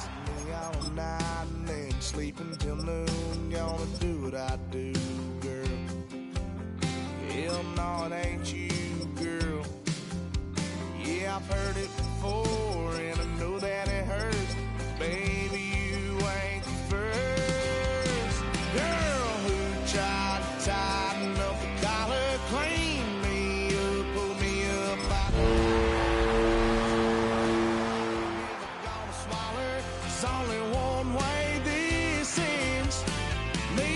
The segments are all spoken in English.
Me all night and then sleeping till noon. Gonna do what I do, girl. Hell no, it ain't you, girl. Yeah, I've heard it before, and I know that it hurts. Baby, you ain't the first girl who tried to tighten up the collar, clean me up, pull me up. Never gonna swallow. There's only one way this ends. Me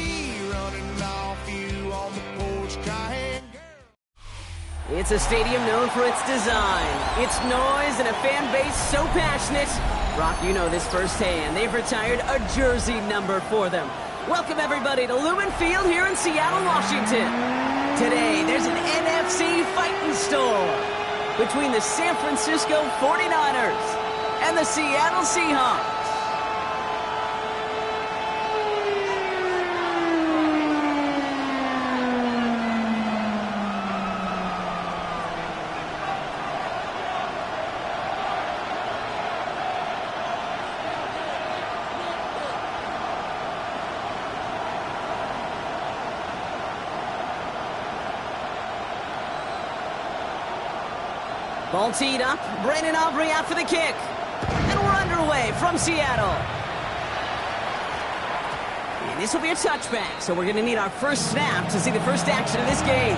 running off you on the porch, crying. It's a stadium known for its design, its noise, and a fan base so passionate. Brock, you know this firsthand. They've retired a jersey number for them. Welcome, everybody, to Lumen Field here in Seattle, Washington. Today, there's an NFC fighting storm between the San Francisco 49ers and the Seattle Seahawks. Ball teed up. Brandon Aubrey out for the kick. And we're underway from Seattle. And this will be a touchback, so we're going to need our first snap to see the first action of this game.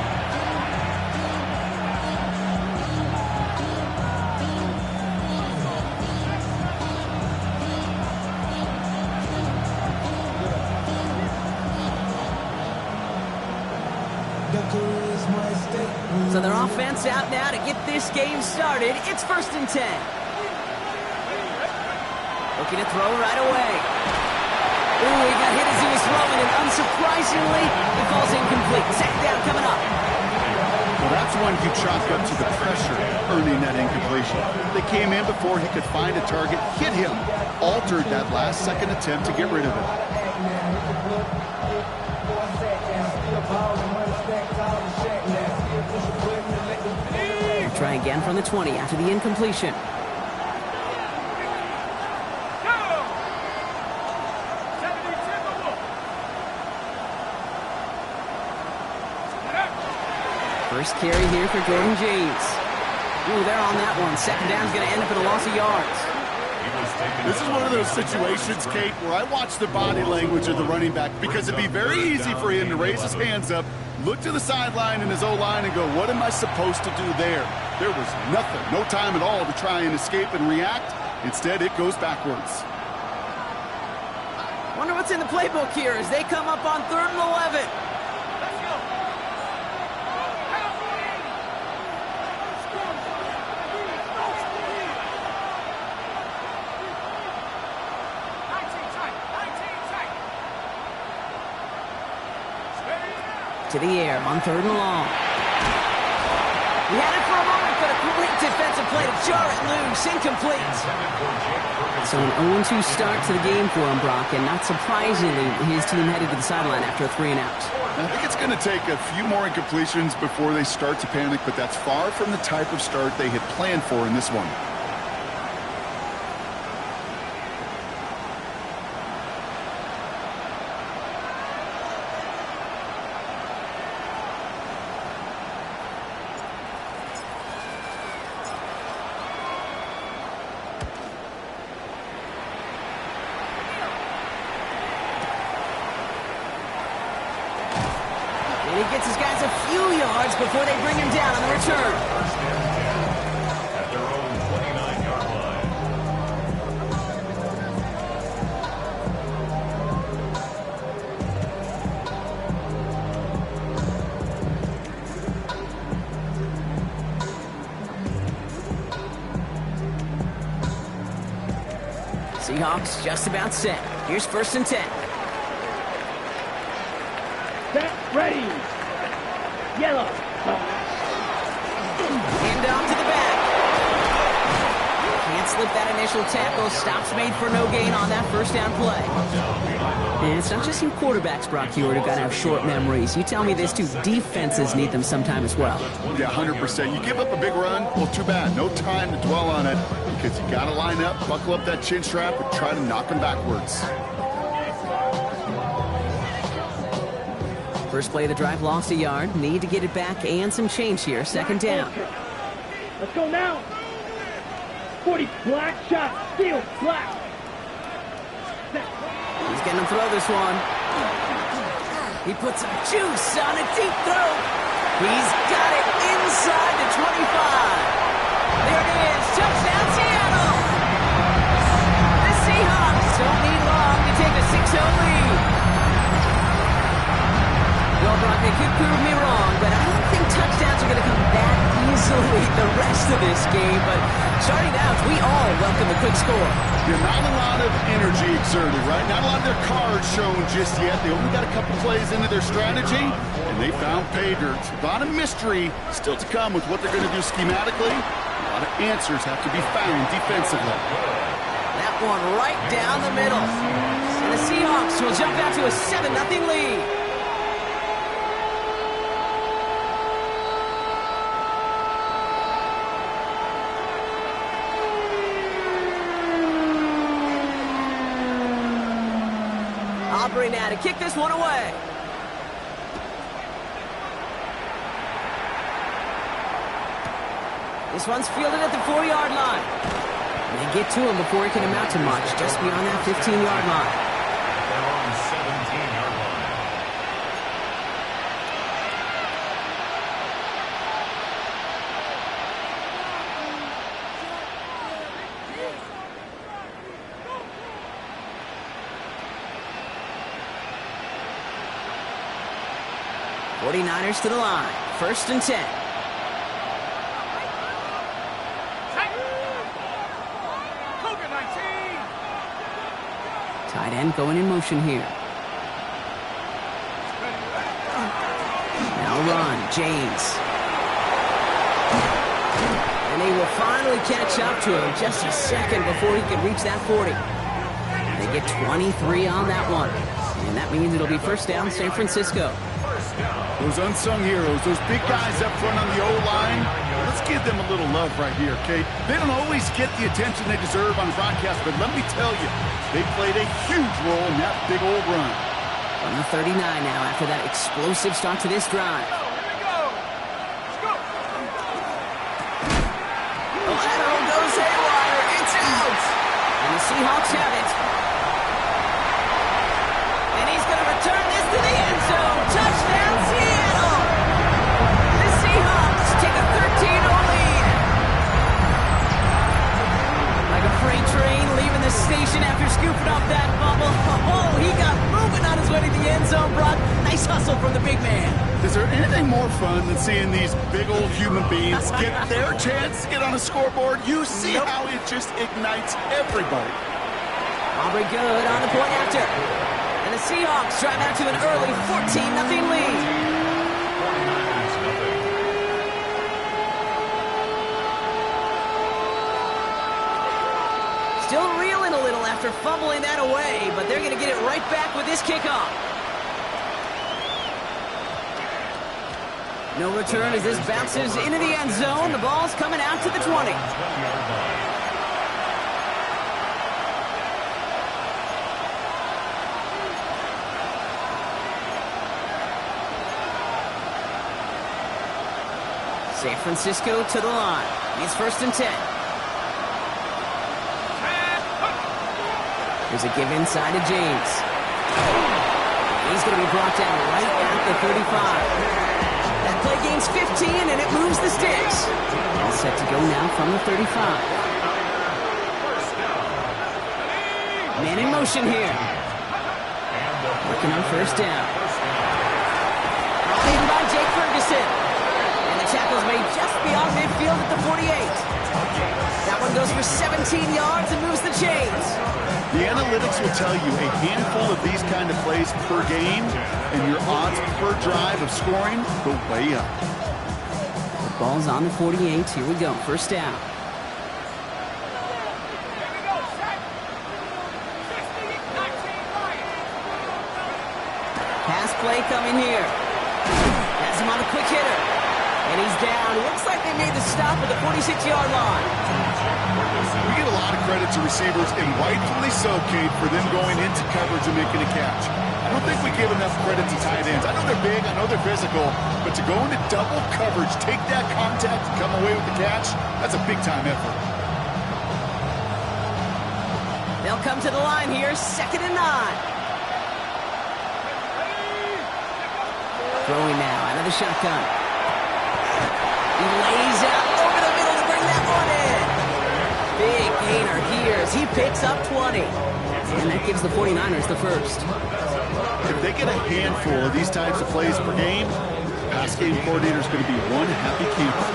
So their offense out now to get this game started. It's 1st and 10. Looking to throw right away. Ooh, he got hit as he was throwing, and unsurprisingly, the ball's incomplete. Second down coming up. Well, that's one you chalk up to the pressure, earning that incompletion. They came in before he could find a target, hit him, altered that last-second attempt to get rid of it. Try again from the 20 after the incompletion. First carry here for Jordan James. Ooh, they're on that one. Second down's going to end up in a loss of yards. This is one of those situations, Kate, where I watch the body language of the running back because it'd be very easy for him to raise his hands up, look to the sideline in his O-line and go, what am I supposed to do there? There was nothing, no time at all to try and escape and react. Instead, it goes backwards. Wonder what's in the playbook here as they come up on 3rd and 11. To the air on 3rd and long. He had it for a moment, but a great defensive play to jar it loose, incomplete. So an 0-2 start to the game for him, Brock, and not surprisingly, his team headed to the sideline after a 3-and-out. I think it's going to take a few more incompletions before they start to panic, but that's far from the type of start they had planned for in this one. And he gets his guys a few yards before they bring him down on the return. At their own 29-yard line. Seahawks just about set. Here's 1st and 10. Set, ready. Yellow. Hand off to the back. Can't slip that initial tackle. Stops made for no gain on that first down play. And it's not just you quarterbacks, Brock Hewitt, who got to have short memories. You tell me this too, defenses need them sometime as well. Yeah, 100%. You give up a big run, well, too bad. No time to dwell on it because you got to line up, buckle up that chin strap, and try to knock them backwards. First play of the drive lost a yard. Need to get it back and some change here. Second down. Let's go now. 40, black shot, steal, black. He's getting him throw this one. He puts some juice on a deep throw. He's got it inside the 25. There it is. Touchdown, Seattle. The Seahawks don't need long to take a 6-0 lead. Well, Brock, they could prove me wrong, but I don't think touchdowns are going to come that easily the rest of this game. But starting out, we all welcome a quick score. Yeah, not a lot of energy exerted, right? Not a lot of their cards shown just yet. They only got a couple plays into their strategy, and they found pay dirt. A lot of mystery still to come with what they're going to do schematically. A lot of answers have to be found defensively. That one right down the middle. And the Seahawks will jump out to a 7-0 lead. Aubrey now to kick this one away. This one's fielded at the 4-yard line. They get to him before he can amount to much, just beyond that 15-yard line. They're on 17-yard line. '49ers to the line. 1st and 10. Tight end going in motion here. Now run, James. And they will finally catch up to him just a second before he can reach that 40. They get 23 on that one. And that means it'll be first down, San Francisco. Those unsung heroes, those big guys up front on the O-line, let's give them a little love right here, okay? They don't always get the attention they deserve on the broadcast, but let me tell you, they played a huge role in that big old run. On the 39 now after that explosive start to this drive. Oh, that hole goes haywire. It's out. And the Seahawks have it. And he's going to return this to the end zone. Touchdown, Seattle. The Seahawks take a 13-0 lead. Like a freight train leaving the station after scooping up that bubble. Oh, he got moving on his way to the end zone, Brock. Nice hustle from the big man. Is there anything more fun than seeing these big old human beings get their chance to get on a scoreboard? You see how it just ignites everybody. Aubrey good on the point after. And the Seahawks drive out to an early 14-0 lead. Still reeling a little after fumbling that away, but they're going to get it right back with this kickoff. No return as this bounces into the end zone. The ball's coming out to the 20. San Francisco to the line. It's 1st and 10. There's a give inside to James. He's going to be brought down right at the 35. That play gains 15, and it moves the sticks. All set to go now from the 35. Man in motion here. Working on first down. Taken by Jake Ferguson. And the tackle's made just beyond midfield at the 48. That one goes for 17 yards and moves the chains. The analytics will tell you a handful of these kind of plays per game, and your odds per drive of scoring go way up. The ball's on the 48. Here we go. First down. play coming here. Has him on a quick hitter. And he's down. Looks like they made the stop at the 46-yard line. We get a lot of credit to receivers, and rightfully so, Kate, for them going into coverage and making a catch. I don't think we give enough credit to tight ends. I know they're big, I know they're physical, but to go into double coverage, take that contact, and come away with the catch, that's a big-time effort. They'll come to the line here, 2nd and 9. Throwing now out of the shotgun. He lays out over the middle to bring that one in. Big gainer here as he picks up 20. And that gives the 49ers the first. If they get a handful of these types of plays per game, pass game coordinator is going to be one happy camper.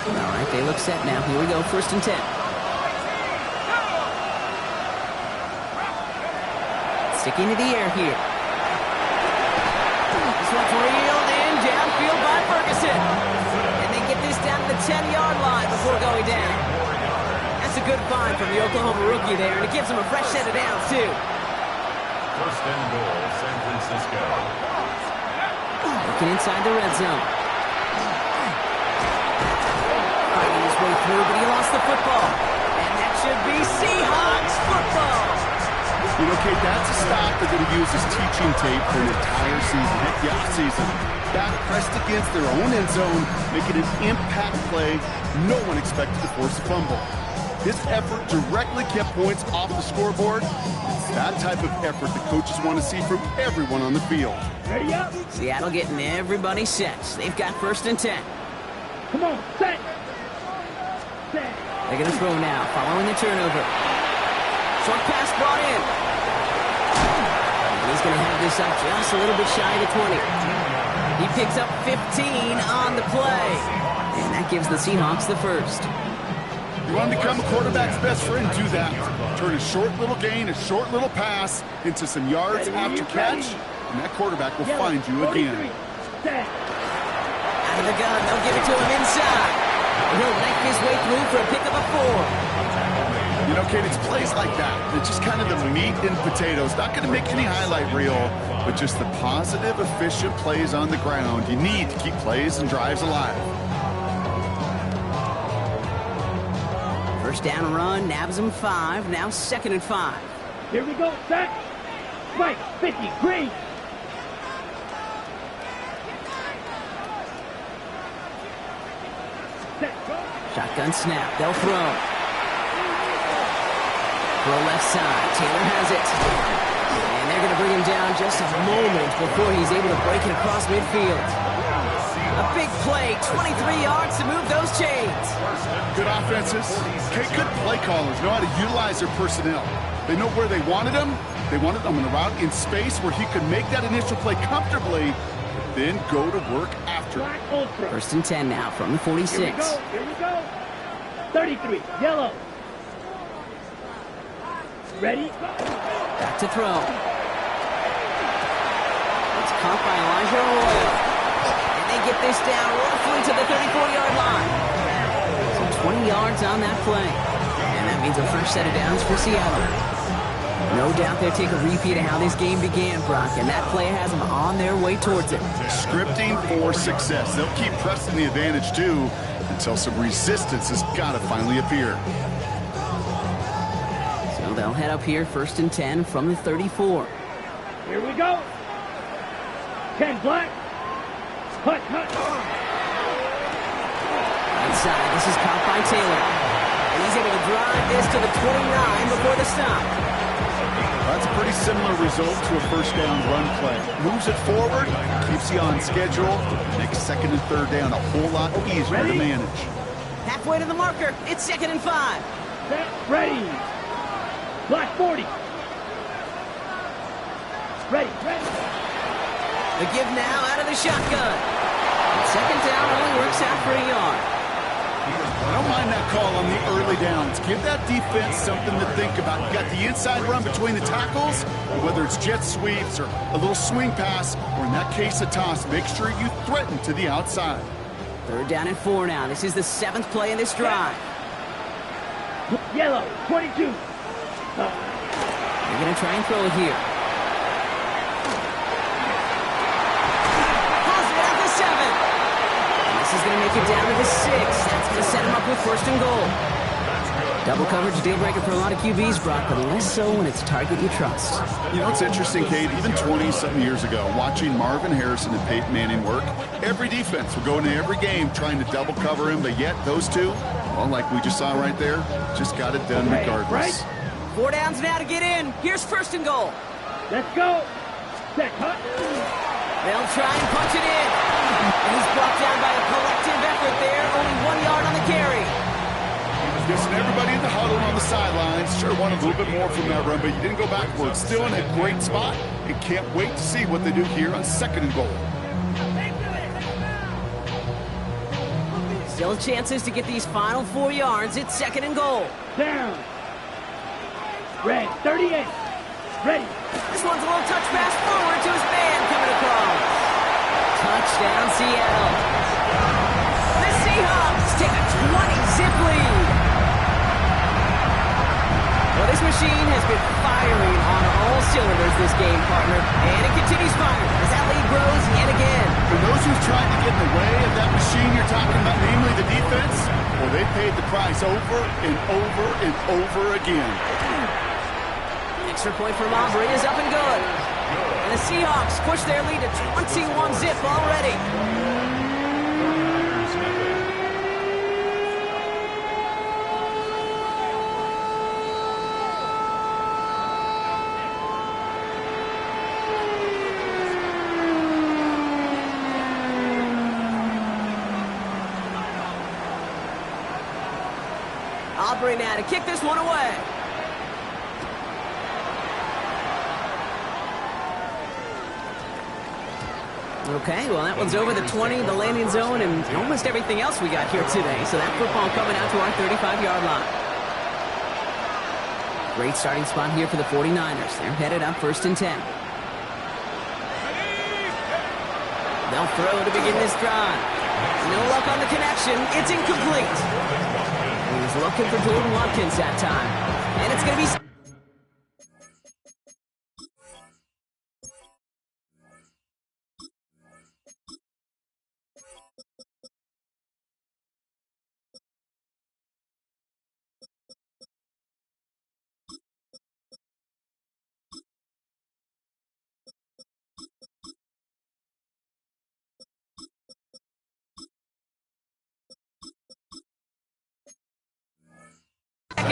All right, they look set now. Here we go, 1st and 10. Sticking to the air here. This one's reeled in downfield by Ferguson. And they get this down to the 10-yard line before going down. That's a good find from the Oklahoma rookie there, and it gives him a fresh set of downs, too. 1st and goal, San Francisco. Looking inside the red zone. Fighting his way through, but he lost the football. And that should be Seahawks football. You know, Kate, that's a stop they're going to use as teaching tape for an entire season. Heck yeah, season. Back pressed against their own end zone, making an impact play. No one expected to force a fumble. This effort directly kept points off the scoreboard. It's that type of effort that coaches want to see from everyone on the field. Ready up. Seattle getting everybody set. They've got 1st and 10. Come on, set. Set. They're going to throw now, following the turnover. Short pass brought in. And he's going to have this up just a little bit shy of the 20. He picks up 15 on the play. And that gives the Seahawks the first. You want to become a quarterback's best friend, do that. Turn a short little gain, a short little pass into some yards after catch, and that quarterback will find you again. Out of the gun, they'll give it to him inside. And he'll make his way through for a pickup of 4. You know, Kate, it's plays like that. It's just kind of the meat and potatoes. Not going to make any highlight reel, but just the positive, efficient plays on the ground. You need to keep plays and drives alive. First down run, nabs him 5. Now 2nd and 5. Here we go, set. Right, 50, green. Set, go. Shotgun snap, they'll throw. Throw left side, Taylor has it. And they're going to bring him down just a moment before he's able to break it across midfield. A big play, 23 yards to move those chains. Good offenses. Okay, good play callers know how to utilize their personnel. They know where they wanted them. They wanted them on a route in space where he could make that initial play comfortably, but then go to work after. 1st and 10 now from the 46. Here we go. 33, yellow. Ready? Back to throw. It's caught by Elijah Arroyo. They get this down roughly to the 34-yard line. So 20 yards on that play. And that means a fresh set of downs for Seattle. No doubt they'll take a repeat of how this game began, Brock, and that play has them on their way towards it. Scripting for success. They'll keep pressing the advantage, too, until some resistance has got to finally appear. So they'll head up here, 1st and 10 from the 34. Here we go. 10 black. Hut, hut. Outside, this is caught by Taylor. And he's able to drive this to the 29 before the stop. That's a pretty similar result to a first down run play. Moves it forward, keeps you on schedule, makes 2nd and 3rd down a whole lot easier to manage. Halfway to the marker, it's 2nd and 5. Set, ready. Black 40. Ready, ready. The give now out of the shotgun. And 2nd down only works out for a yard. I don't mind that call on the early downs. Give that defense something to think about. You got the inside run between the tackles, whether it's jet sweeps or a little swing pass, or in that case a toss, make sure you threaten to the outside. 3rd down and 4 now. This is the 7th play in this drive. Yellow, 22. And They're going to try and throw it here. Has it at the 7. And this is going to make it down to the 6. That's going to set him up with 1st and goal. Double coverage deal breaker for a lot of QBs, Brock, but less so when it's a target you trust. You know, it's interesting, Kate, even 20-something years ago, watching Marvin Harrison and Peyton Manning work, every defense would go into every game trying to double cover him, but yet those two, well, like we just saw right there, just got it done regardless. 4 downs now to get in. Here's 1st and goal. Let's go. Set, cut. They'll try and punch it in. And he's brought down by a collective effort there, only 1 yard on the carry. Listen, everybody in the huddle on the sidelines sure wanted a little bit more from that run, but you didn't go backwards. Still in a great spot, and can't wait to see what they do here on 2nd and goal. Still chances to get these final 4 yards. It's 2nd and goal. Down. Red, 38. Ready. This one's a little touch pass forward to his man coming across. Touchdown, Seattle. The Seahawks take a 20-zip lead. Well, this machine has been firing on all cylinders this game, partner. And it continues firing as that lead grows yet again. For those who've tried to get in the way of that machine you're talking about, namely the defense, well, they paid the price over and over and over again. Extra point for Aubrey is up and good. And the Seahawks push their lead to 21-zip already. Aubrey now to kick this one away. Okay, well, that one's over the 20, the landing zone, and almost everything else we got here today. So that football coming out to our 35-yard line. Great starting spot here for the 49ers. They're headed up 1st and 10. They'll throw to begin this drive. No luck on the connection. It's incomplete. He's looking for Jordan Watkins that time. And it's going to be...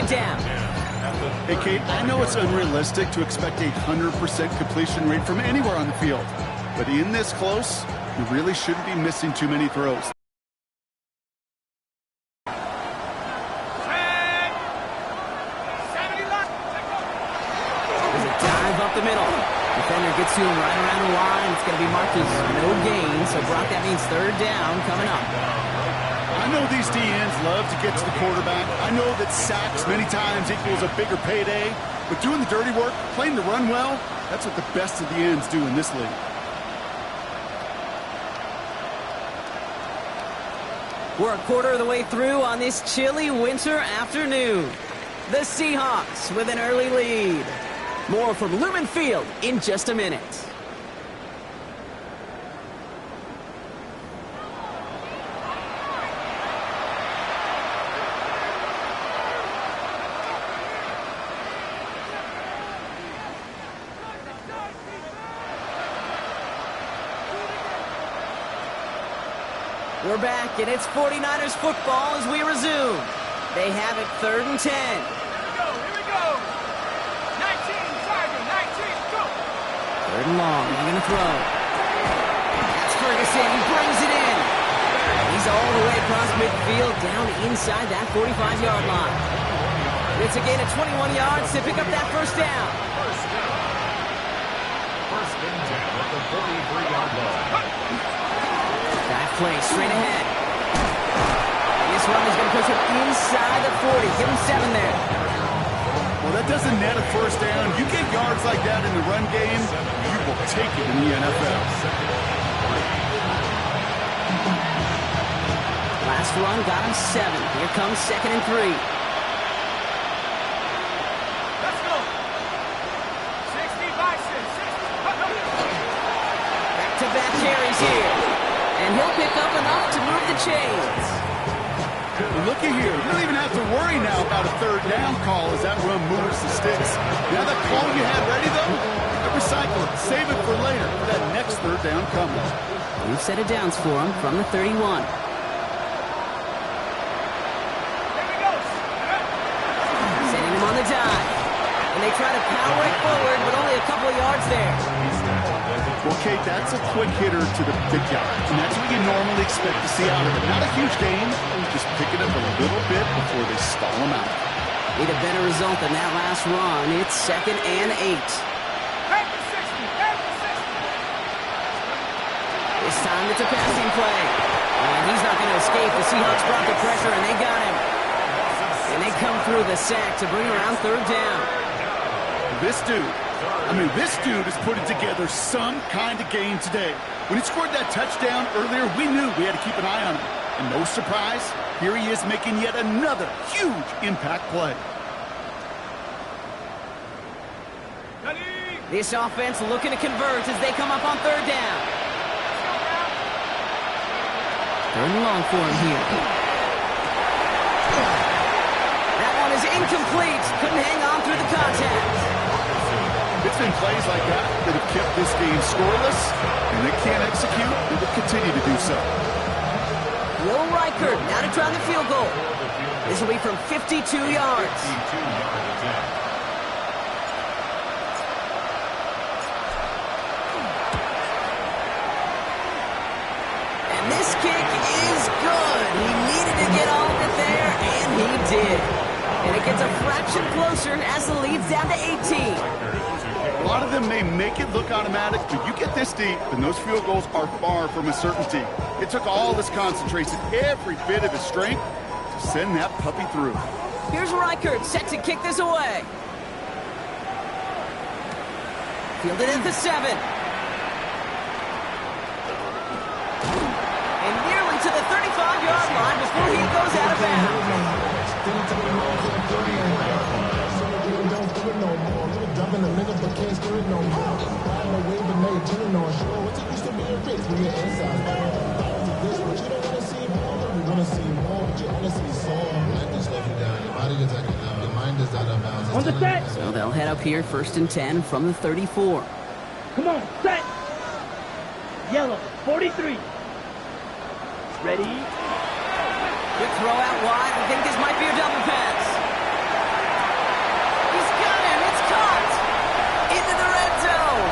down. Hey, Kate, I know it's unrealistic to expect a 100% completion rate from anywhere on the field, but in this close, you really shouldn't be missing too many throws. There's a dive up the middle. Defender gets to him right around the line. It's going to be marked as no gain, so Brock, that means 3rd down coming up. I know these DNs love to get to the quarterback. I know that sacks many times equals a bigger payday, but doing the dirty work, playing the run well, that's what the best of the ends do in this league. We're a quarter of the way through on this chilly winter afternoon. The Seahawks with an early lead. More from Lumen Field in just a minute. We're back, and it's 49ers football as we resume. They have it 3rd and 10. Here we go. 19, Tiger, 19, go. 3rd and long, they're going to throw. That's Ferguson, he brings it in. He's all the way across midfield, down inside that 45-yard line. It's a gain of 21 yards to pick up that 1st down. First and 10 at the 43-yard line. Dive play straight ahead. This run is going to push him inside the 40. Give him 7 there. Well, that doesn't net a 1st down. You get yards like that in the run game, you will take it in the NFL. Last run got him 7. Here comes 2nd and 3. Let's go. looky here. You don't even have to worry now about a third down call as that run moves the sticks. Now that call you had ready, though, recycle it. Save it for later for that next third down coming. We've set it downs for him from the 31. Setting him on the dive. And they try to power it forward, but only a couple of yards there. Well, Kate, that's a quick hitter to the big guy. And that's what you normally expect to see out of it. Not a huge gain, just picking up a little bit before they stall him out. Need a better result than that last run. It's 2nd and 8. This time it's a passing play. And he's not going to escape. The Seahawks brought the pressure, and they got him. And they come through the sack to bring around third down. This dude is putting together some kind of game today. When he scored that touchdown earlier, we knew we had to keep an eye on him. And no surprise, here he is making yet another huge impact play. This offense looking to convert as they come up on third down. Third and long for him here. That one is incomplete. Couldn't hang on through the contact. It's been plays like that that have kept this game scoreless, and they can't execute. They will continue to do so. Will Reichert now to try the field goal. This will be from 52 yards. And this kick is good. He needed to get all of it there, and he did. And it gets a fraction closer as the lead's down to 18. A lot of them may make it look automatic, but you get this deep, and those field goals are far from a certainty. It took all his concentration, every bit of his strength, to send that puppy through. Here's Reichert set to kick this away. Fielded at the 7. And nearly to the 35-yard line before he goes out of bounds. On the set. So they'll head up here, 1st and 10 from the 34. Come on, set. Yellow, 43. Ready? Quick throw out wide. I think this might be a double pass. He's got him. It's caught. Into the red zone.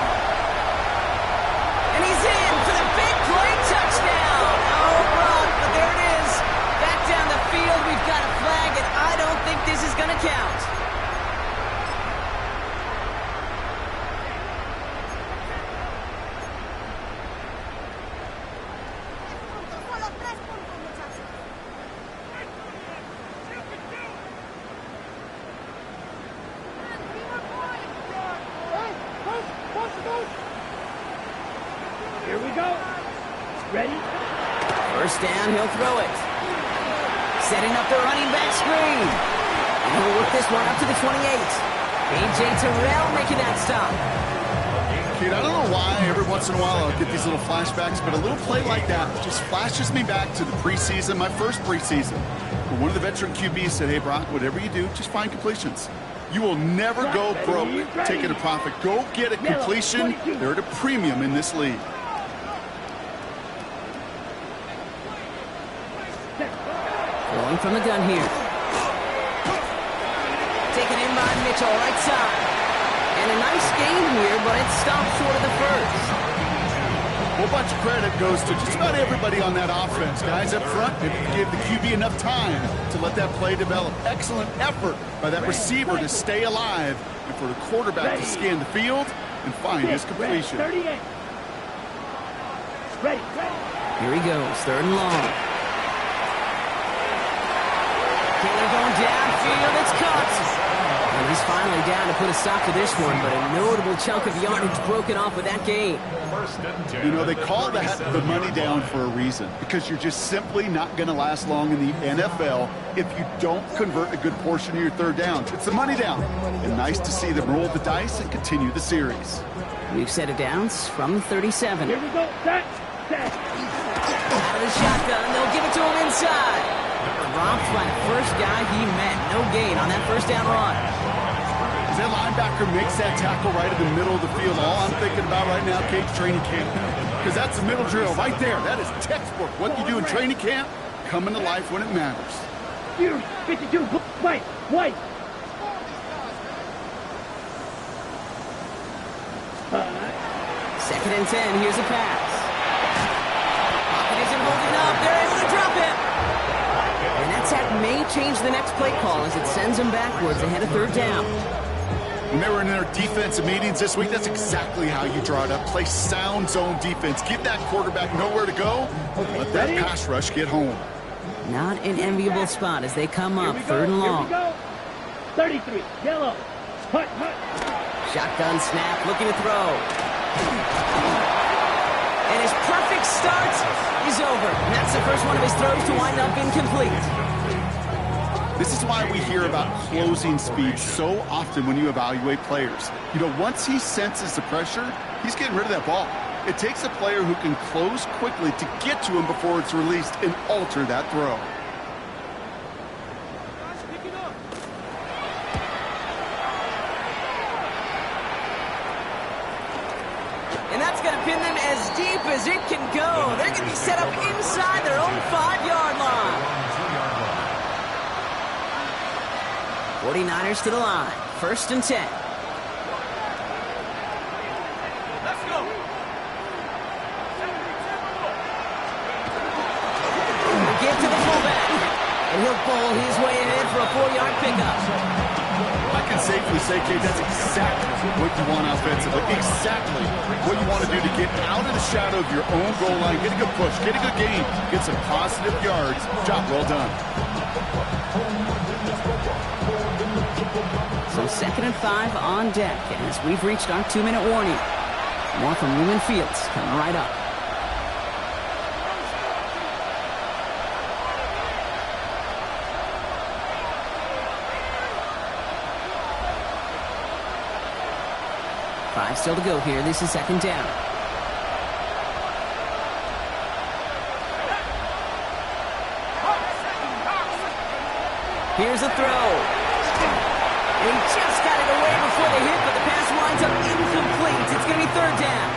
And he's in for the big play touchdown. Oh, run, but there it is. Back down the field. We've got a flag, and I don't think this is going to count. Here we go. Ready? 1st down, he'll throw it. Setting up the running back screen. And he'll work this one up to the 28. A.J. Terrell making that stop. Kate, I don't know why every once in a while I'll get these little flashbacks, but a little play like that just flashes me back to the preseason, my first preseason. When one of the veteran QBs said, hey, Brock, whatever you do, just find completions. You will never go broke taking a profit. Go get a completion. They're at a premium in this league. Rolling from the gun here. Taken in by Mitchell, right side. And a nice gain here, but it stopped short of the first. A whole bunch of credit goes to just about everybody on that offense. Guys up front, they give the QB enough time to let that play develop. Excellent effort by that receiver to stay alive and for the quarterback to scan the field and find his completion. 38. Ready. Here he goes, 3rd and long. Taylor going downfield, it's caught. And he's finally down to put a stop to this one, but a notable chunk of yardage broken off with that gain. You know, they call that the money down for a reason, because you're just simply not going to last long in the NFL if you don't convert a good portion of your third down. It's the money down. And nice to see them roll the dice and continue the series. We've set it downs from the 37. Here we go. Set. Out of the shotgun, they'll give it to him inside. dropped by the first guy he met. No gain on that first down run. As that linebacker makes that tackle right in the middle of the field, all I'm thinking about right now, Kate, training camp. Because that's the middle drill right there. That is textbook. What you do in training camp, coming to life when it matters. 52, white. Second and 10, here's a pass. Pocket isn't holding up, they're able to drop it. And that sack may change the next play call as it sends them backwards ahead of third down. When they were in their defensive meetings this week, that's exactly how you draw it up. Play sound zone defense. Give that quarterback nowhere to go. Let that pass rush get home. Not an enviable spot as they come up third and long. 33, yellow. Hut. Shotgun snap, looking to throw. And his perfect start is over. And that's the first one of his throws to wind up incomplete. This is why we hear about closing speed so often when you evaluate players. You know, once he senses the pressure, he's getting rid of that ball. It takes a player who can close quickly to get to him before it's released and alter that throw. And that's going to pin them as deep as it can go. They're going to be set up inside their own 5-yard line. 49ers to the line. First and 10. Let's go. Give to the fullback. And he'll bowl his way in for a 4-yard pickup. I can safely say, Kate, that's exactly what you want offensively. Exactly what you want to do to get out of the shadow of your own goal line, get a good push, get a good gain, get some positive yards. Job well done. So 2nd and 5 on deck as we've reached our 2-minute warning. More from Lumen Fields coming right up. Five still to go here. This is 2nd down. Here's a throw. He just got it away before the hit, but the pass winds up incomplete. It's going to be 3rd down.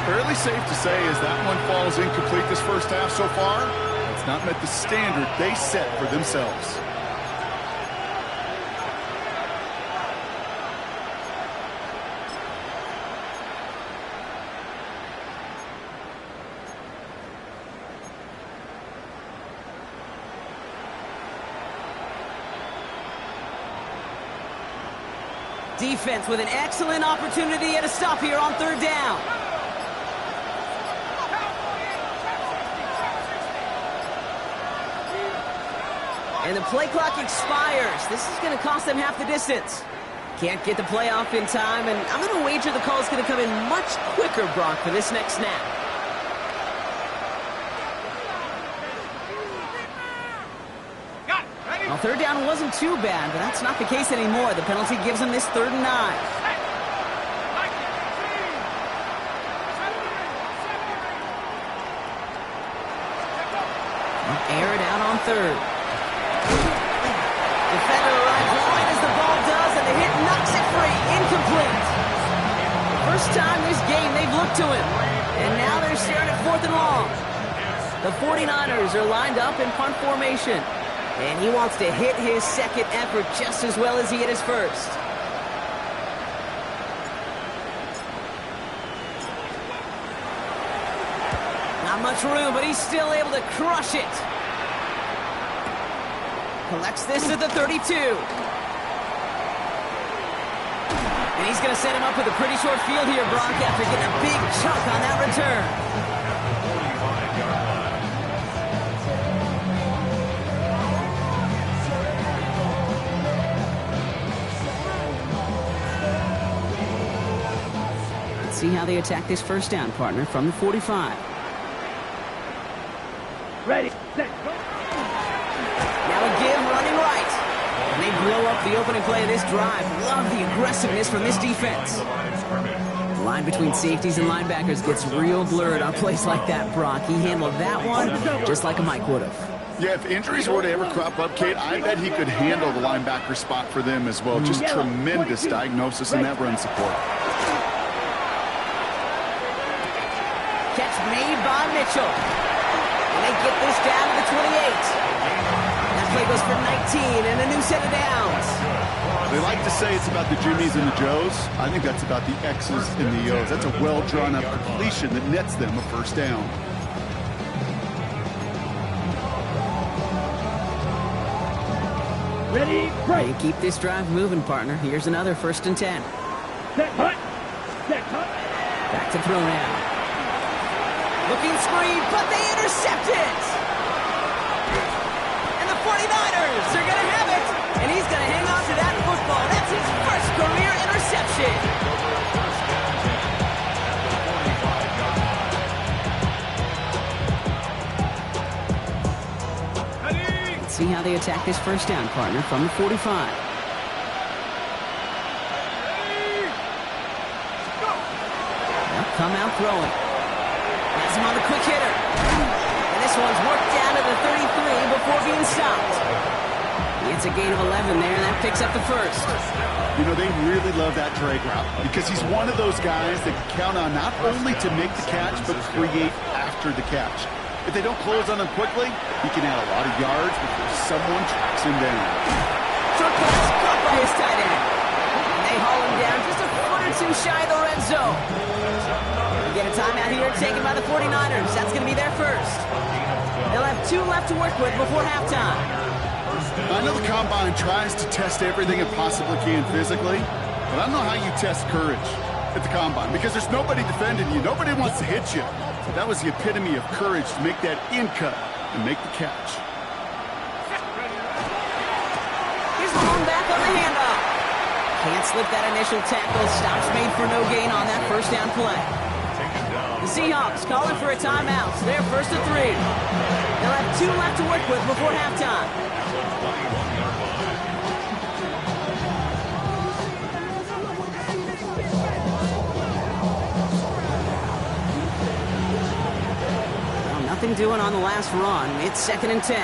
Fairly safe to say as that one falls incomplete this first half so far, it's not met the standard they set for themselves. Defense with an excellent opportunity at a stop here on 3rd down. And the play clock expires. This is going to cost them half the distance. Can't get the play off in time, and I'm going to wager the call is going to come in much quicker, Brock, for this next snap. Well, 3rd down wasn't too bad, but that's not the case anymore. The penalty gives them this 3rd and 9. Air it out on 3rd. Defender arrives right as the ball does, and the hit knocks it free. Incomplete. First time this game they've looked to him, and now they're staring at 4th and long. The 49ers are lined up in punt formation. And he wants to hit his second effort just as well as he hit his first. Not much room, but he's still able to crush it. Collects this at the 32. And he's going to set him up with a pretty short field here, Brock, after getting a big chunk on that return. See how they attack this first down, partner, from the 45. Ready, set, go. Now a give running right. And they blow up the opening play of this drive. Love the aggressiveness from this defense. The line between safeties and linebackers gets real blurred on plays like that, Brock. He handled that one just like a Mike would have. Yeah, if injuries were to ever crop up, Kate, I bet he could handle the linebacker spot for them as well. Just tremendous diagnosis in that run support. Catch made by Mitchell. And they get this down to the 28. That play goes for 19 and a new set of downs. They like to say it's about the Jimmies and the Joes. I think that's about the X's and the O's. That's a well-drawn-up completion that nets them a first down. Ready, break. You keep this drive moving, partner. Here's another 1st and 10. Set, hut. Set, hut. Back to throw now. Looking screen, but they intercept it! And the 49ers are going to have it! And he's going to hang on to that football. That's his first career interception. Let's see how they attack this first down, partner, from the 45. They'll come out throwing. Has him on the quick hitter. And this one's worked down to the 33 before being stopped. It's a gain of 11 there, and that picks up the first. You know, they really love that drag route because he's one of those guys that can count on not only to make the catch, but create after the catch. If they don't close on him quickly, he can add a lot of yards before someone tracks him down. Short pass caught by his tight end. And they haul him down just a foot or two shy of the red zone. We get a timeout here taken by the 49ers. That's going to be their first. They'll have 2 left to work with before halftime. I know the Combine tries to test everything it possibly can physically, but I don't know how you test courage at the Combine because there's nobody defending you. Nobody wants to hit you. That was the epitome of courage to make that in-cut and make the catch. Here's the long back on the handoff. Can't slip that initial tackle. Stops made for no gain on that first down play. The Seahawks calling for a timeout. So they're 1st and 3. They'll have 2 left to work with before halftime. Well, nothing doing on the last run. It's 2nd and 10.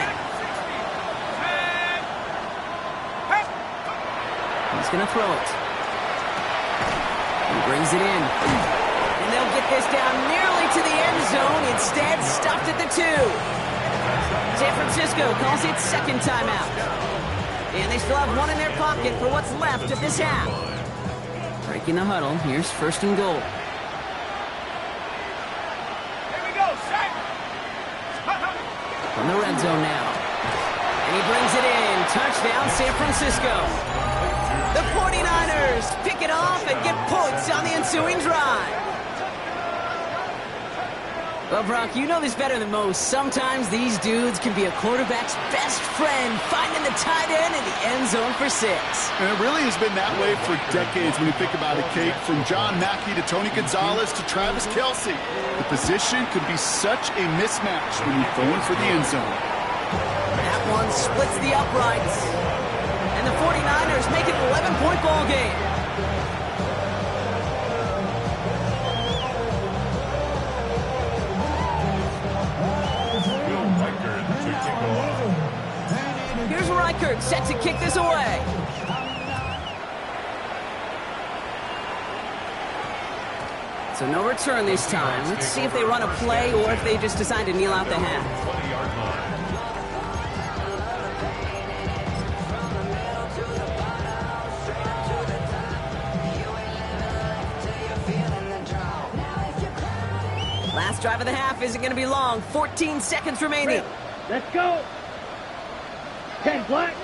He's going to throw it. He brings it in. And they'll get this down nearly to the end zone. Instead, stopped at the 2. San Francisco calls it 2nd timeout. And they still have 1 in their pocket for what's left of this half. Breaking the huddle. Here's 1st and goal. Here we go, set. From the red zone now. And he brings it in. Touchdown, San Francisco. The 49ers pick it off and get points on the ensuing drive. Well, Brock, you know this better than most. Sometimes these dudes can be a quarterback's best friend, finding the tight end in the end zone for 6. And it really has been that way for decades when you think about it, Kate. From John Mackey to Tony Gonzalez to Travis Kelce. The position could be such a mismatch when you're going for the end zone. That one splits the uprights. And the 49ers make it an 11-point ball game. Here's Reichert set to kick this away. So no return this time. Let's see if they run a play or if they just decide to kneel out the half. Last drive of the half isn't going to be long. 14 seconds remaining. Let's go. 10 black,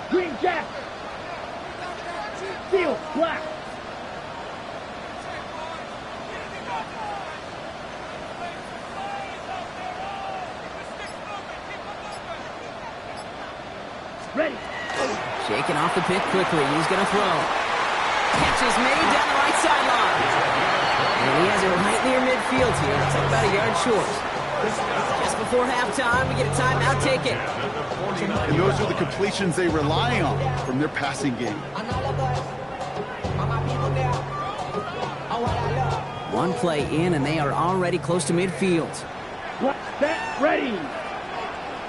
green jack. Steel black. Ready. Shaking off the pick quickly. He's going to throw. Catch is made down the right sideline. And he has it right near midfield here. It's like about a yard short. Just before halftime, we get a timeout taken. And those are the completions they rely on from their passing game. One play in, and they are already close to midfield. Set, ready.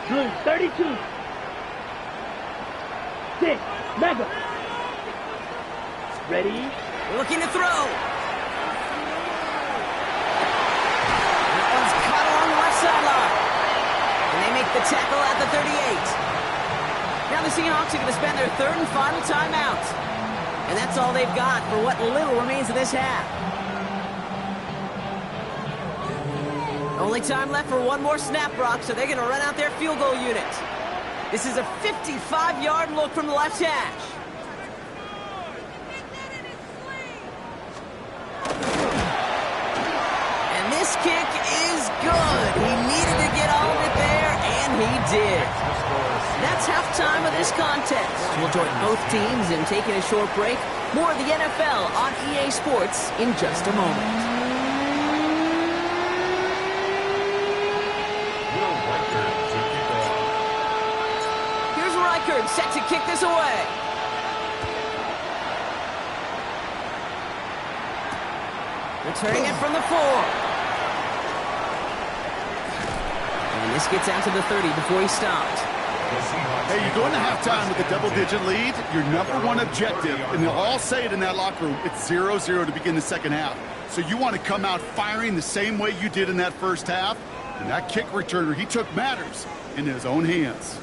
Blue, 32. 6, Mega. Ready? Looking to throw. That one's caught along the left sideline. And they make the tackle at the 38. Now the Seahawks are going to spend their third and final timeout. And that's all they've got for what little remains of this half. Only time left for one more snap, Brock, so they're going to run out their field goal unit. This is a 55-yard look from the left hash. And this kick is good. He needed to get all of it there, and he did. That's halftime of this contest. We'll join both teams in taking a short break. More of the NFL on EA Sports in just a moment. Set to kick this away. Returning it from the 4. And this gets out to the 30 before he stopped. Hey, you're going to halftime with a double-digit lead. Your number one objective, and they'll all say it in that locker room, it's 0-0 to begin the second half. So you want to come out firing the same way you did in that first half. And that kick returner, he took matters into his own hands.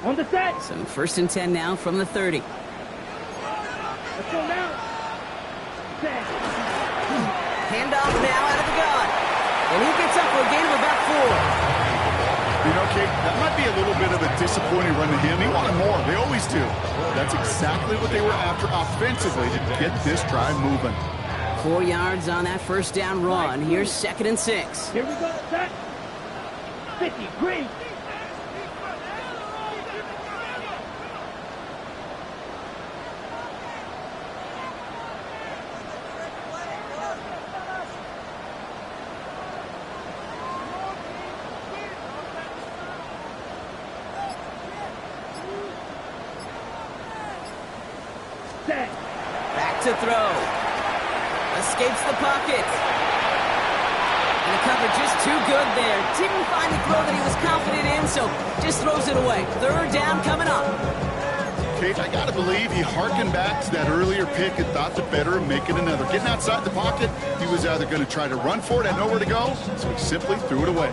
On the set. So first and 10 now from the 30. Let's go now. Set. Handoff now out of the gun. And he gets up for a gain of about 4. You know, Kate, that might be a little bit of a disappointing run to him. He wanted more. They always do. That's exactly what they were after offensively to get this drive moving. 4 yards on that first down run. Here's 2nd and 6. Here we go. Set. 50. Green. Back to throw. Escapes the pocket. And the cover just too good there. Didn't find the throw that he was confident in, so just throws it away. 3rd down coming up. Kate, I got to believe he hearkened back to that earlier pick and thought the better of making another. Getting outside the pocket, he was either going to try to run for it, had nowhere to go, so he simply threw it away.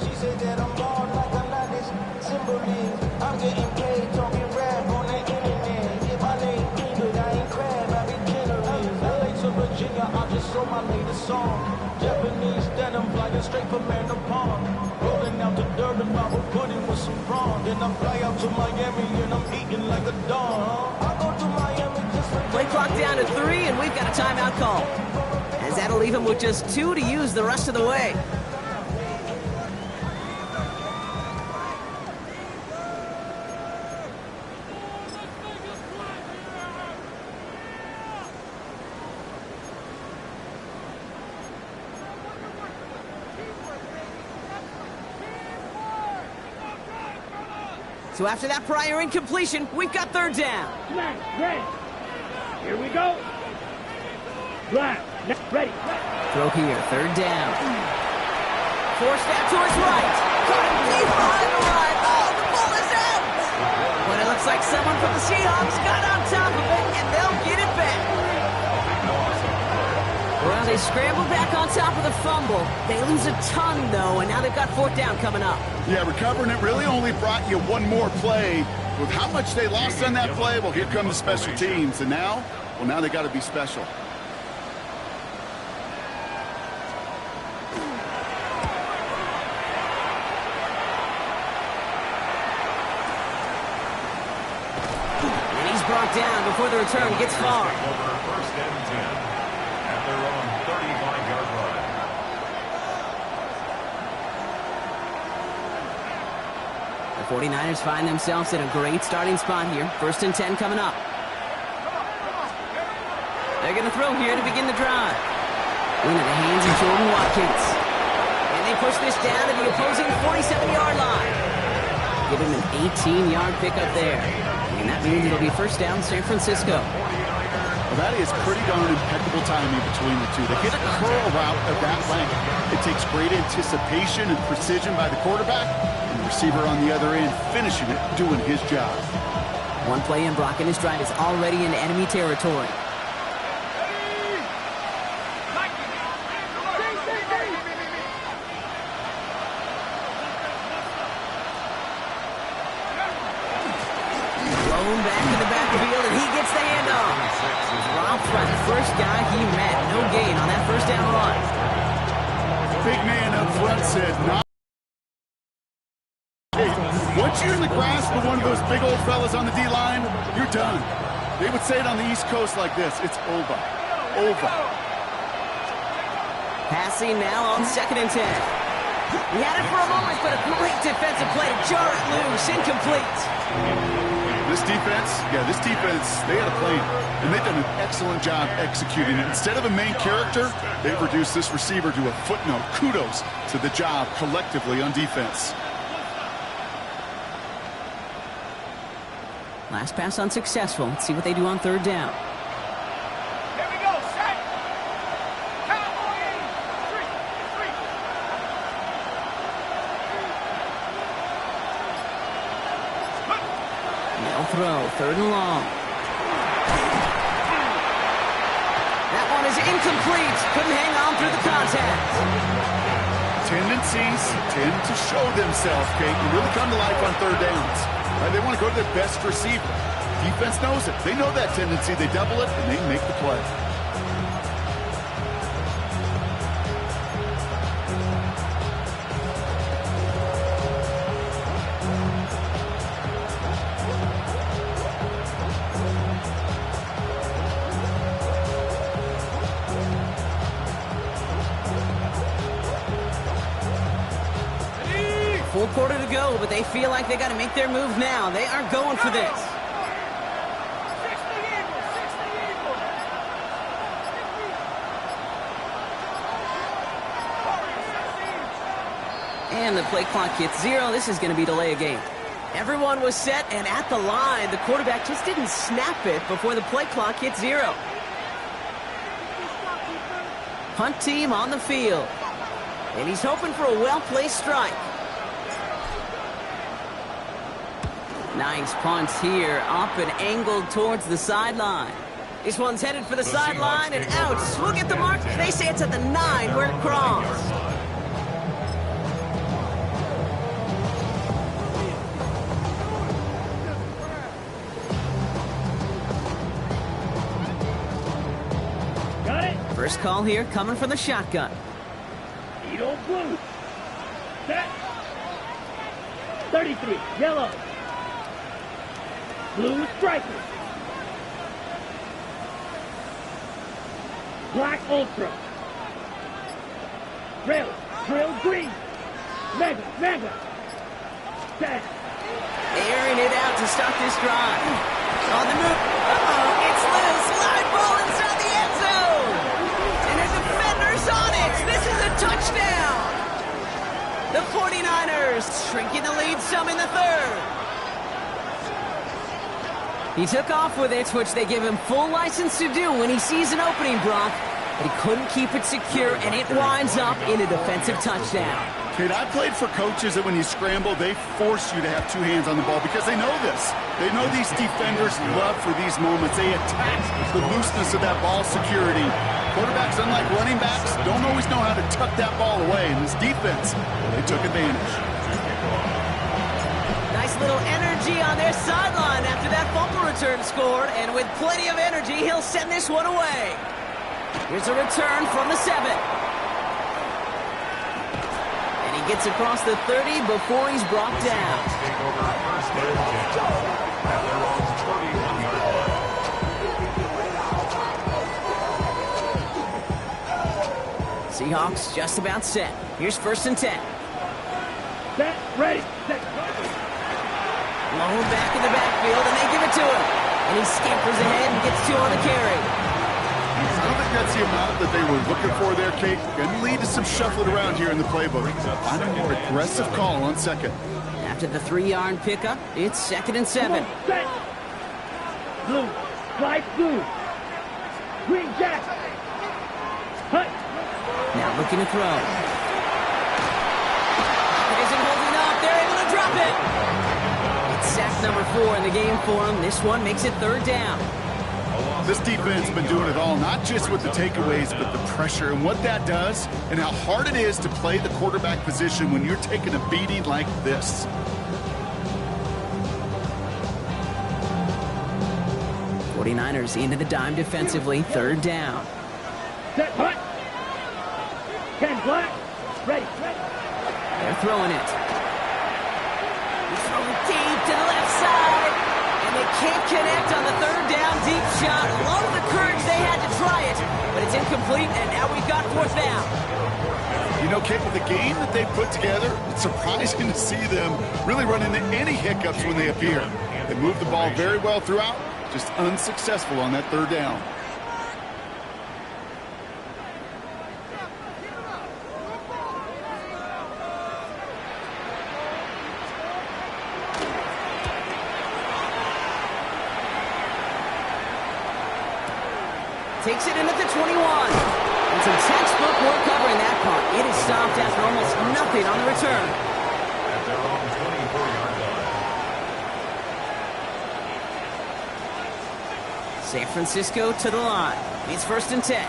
She said that I'm born like a Latin symbolism. I'm getting paid talking rap on the internet. Yeah, my name King, but I ain't crab, I be generous. LA to Virginia, I just sold my latest song. Japanese denim flying straight from Manapon. Rolling out the dirt and Bible pudding with some prawn. Then I fly out to Miami and I'm eating like a dog. I go to Miami just for Play clock down to 3, and we've got a timeout call. As that'll leave him with just 2 to use the rest of the way. So after that prior incompletion, we've got 3rd down. Smash. Red. Here we go. Black. Ready. Throw here, 3rd down. 4 step to his right. Caught him deep behind the right. Oh, the ball is out. But it looks like someone from the Seahawks got on top of it, and they'll get it back. Well, they scramble back on top of the fumble. They lose a ton, though, and now they've got 4th down coming up. Yeah, recovering it really only brought you one more play. With how much they lost on that play, well, here come the special teams. And now, well, now they got to be special. And he's brought down before the return gets far. First and 10 at their own 35-yard line. The 49ers find themselves in a great starting spot here. 1st and 10 coming up. They're going to throw here to begin the drive. Into the hands of Jordan Watkins. And they push this down to the opposing 47-yard line. give him an 18-yard pickup there. And that means it'll be first down San Francisco. Well, that is pretty darn impeccable timing between the two. They hit a curl route of that length. It takes great anticipation and precision by the quarterback, and the receiver on the other end finishing it, doing his job. One play in, Brock, and his drive is already in enemy territory. Blown back in the backfield, and he gets the handoff. Dropped by the first guy he met. No gain on that first down run. Big man up front said, not. Once you're in the grasp of one of those big old fellas on the D-line, you're done. They would say it on the East Coast like this, it's over. Over. Passing now on 2nd and 10. He had it for a moment, but a great defensive play to jar it loose. Incomplete. This defense, they had a plan, and they've done an excellent job executing it. Instead of a main character, they've reduced this receiver to a footnote. Kudos to the job collectively on defense. Last pass unsuccessful. Let's see what they do on 3rd down. Here we go, set. Cowboys. Three. They'll throw, 3rd and long. That one is incomplete. Couldn't hang on through the contact. Tendencies tend to show themselves, Kate, and really come to life on 3rd downs. Right? They want to go to their best receiver. Defense knows it. They know that tendency. They double it, and they make the play. Full quarter to go, but they feel like they got to make their move now. They are going for this. 60 Eagles. And the play clock hits 0. This is going to be delay a game. Everyone was set and at the line. The quarterback just didn't snap it before the play clock hit 0. Punt team on the field. And he's hoping for a well-placed strike. Nice punt here, up and angled towards the sideline. This one's headed for the sideline and out. Look at the mark. They say it's at the 9 where it crossed. Got it? First call here coming from the shotgun. Edo blue. Set. 33, yellow. Blue striker. Black ultra. Rail, trail green. Mega. Set. Airing it out to start this drive. On the move. Uh-oh, it's loose. Live ball inside the end zone. And a defender's on it. This is a touchdown. The 49ers shrinking the lead some in the 3rd. He took off with it, which they give him full license to do when he sees an opening, Brock. But he couldn't keep it secure, and it winds up in a defensive touchdown. Kate, I played for coaches that when you scramble, they force you to have 2 hands on the ball because they know this. They know these defenders love for these moments. They attack the looseness of that ball security. Quarterbacks, unlike running backs, don't always know how to tuck that ball away. In this defense, they took advantage. Nice little energy on their sideline after that fumble return scored, and with plenty of energy, he'll send this one away. Here's a return from the 7. And he gets across the 30 before he's brought down. Seahawks just about set. Here's 1st and 10. Set, ready, set. Blown back in the backfield, and they give it to him. And he scampers ahead and gets 2 on the carry. I don't think that's the amount that they were looking for there, Kate. Going to lead to some shuffling around here in the playbook. Find a more aggressive call on 2nd. After the 3-yard pickup, it's 2nd and 7. Set. Blue. Slide blue. Green jack. Hut. Now looking to throw. It isn't holding up. They're able to drop it. It's sack number 4 in the game for them. This one makes it 3rd down. This defense has been doing it all, not just with the takeaways, but the pressure and what that does and how hard it is to play the quarterback position when you're taking a beating like this. '49ers into the dime defensively, 3rd down. Set. Hut. 10 black. Ready. They're throwing it. He's throwing deep to the left side. And they can't connect on the 3rd down deep shot. A lot of the courage they had to try it, but it's incomplete, and now we've got 4th down. You know, Kate, with the game that they put together, it's surprising to see them really run into any hiccups when they appear. They move the ball very well throughout, just unsuccessful on that 3rd down. Takes it in at the 21. And some textbook work covering that part. It is stopped after almost nothing on the return. At their own 24-yard line. San Francisco to the line. It's 1st and 10.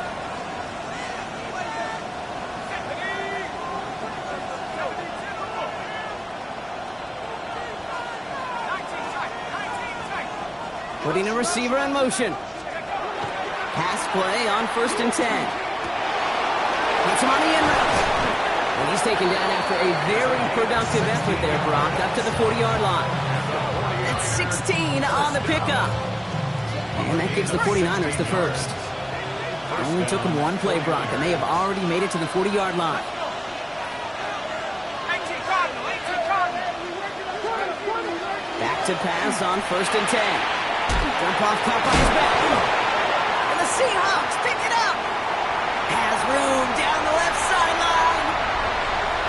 Putting a receiver in motion. Pass play on 1st and 10. Hits him on the end route. And he's taken down after a very productive effort there, Brock, up to the 40-yard line. That's 16 on the pickup. And that gives the 49ers the first. It only took them one play, Brock, and they have already made it to the 40-yard line. Back to pass on 1st and 10. Jump off caught by his back. The Seahawks pick it up. Has room down the left sideline.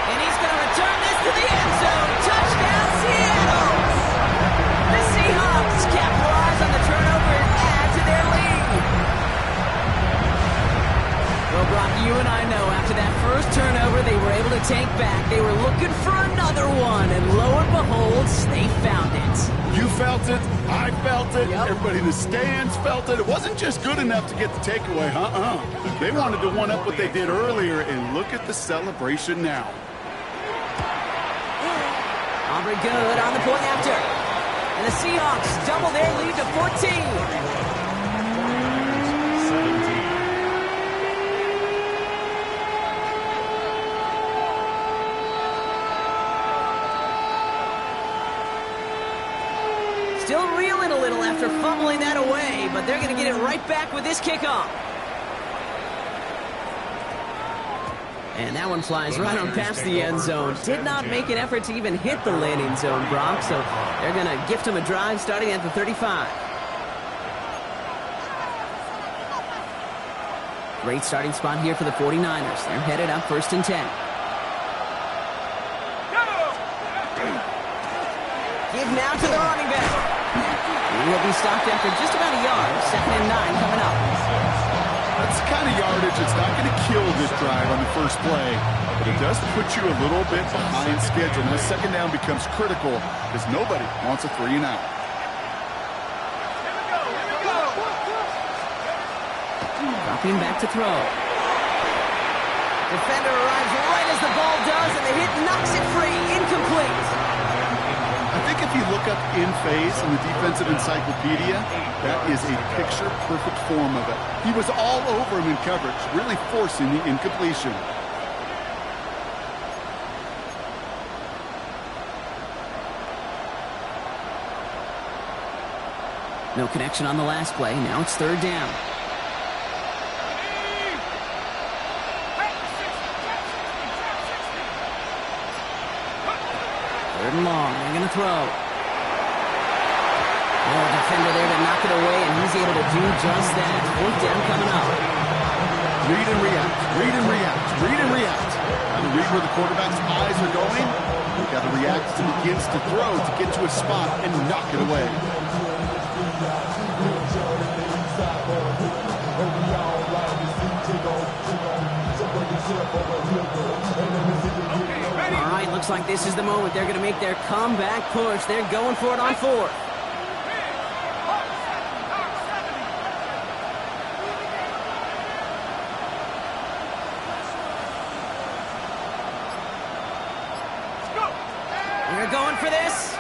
And he's going to return this to the end zone. Touchdown, Seattle. The Seahawks capitalize on the turnover and add to their lead. Well, Brock, you and I know after that first turnover, they were able to take back. They were looking for another one, and lo and behold, they found it. You felt it. I felt it. Yep. Everybody in the stands felt it. It wasn't just good enough to get the takeaway. They wanted to one-up what they did earlier, and look at the celebration now. Aubrey good on the point after. And the Seahawks double their lead to 14. 17. Still reeling a little after fumbling that away, but they're going to get it right back with this kickoff. And that one flies right on past the end zone. Did not make an effort to even hit the landing zone, Brock, so they're going to gift him a drive starting at the 35. Great starting spot here for the 49ers. They're headed up 1st and 10. Give now to the running back. He will be stopped after just about a yard. 2nd and 9 coming up. That's the kind of yardage that's not going to kill this drive on the first play, but it does put you a little bit behind schedule. Now, 2nd down becomes critical because nobody wants a 3 and out. Dropping back to throw. Defender arrives right as the ball does, and the hit knocks it free. Incomplete. I think if you look up in phase in the defensive encyclopedia, that is a picture-perfect form of it. He was all over him in coverage, really forcing the incompletion. No connection on the last play. Now it's 3rd down. Third and long. They're going to throw. Oh, defender there to knock it away, and he's able to do just that. 4th down coming up. Read and react. Read and react. Read and react. And read where the quarterback's eyes are going. Got to react as he begins to throw to get to a spot and knock it away. All right, looks like this is the moment. They're going to make their comeback push. They're going for it on fourth. They're going for this.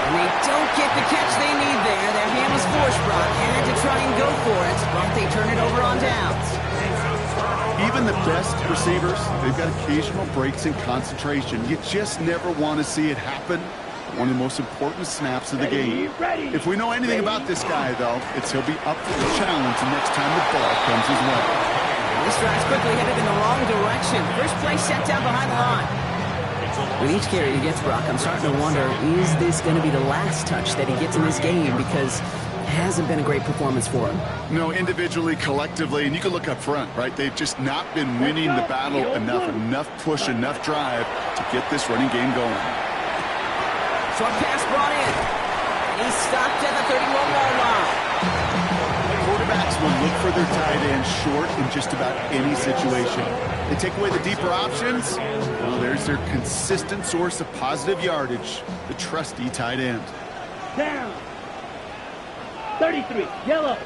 And they don't get the catch they need there. Their hand was forced, Brock. Had to try and go for it, but they turn it over on downs. Even the best receivers, they've got occasional breaks in concentration. You just never want to see it happen. One of the most important snaps of the game. If we know anything about this guy, though, it's he'll be up for the challenge the next time the ball comes his way. This drive's quickly headed in the wrong direction. First play set down behind the line. With each carry he gets, Brock, I'm starting to wonder, is this going to be the last touch that he gets in this game? Because it hasn't been a great performance for him. No, individually, collectively, and you can look up front, right? They've just not been winning the battle enough push, enough drive to get this running game going. Short pass brought in. And he's stopped at the 31-yard line. Quarterbacks will look for their tight end short in just about any situation. They take away the deeper options. Well, there's their consistent source of positive yardage, the trusty tight end. Down. 33, yellow.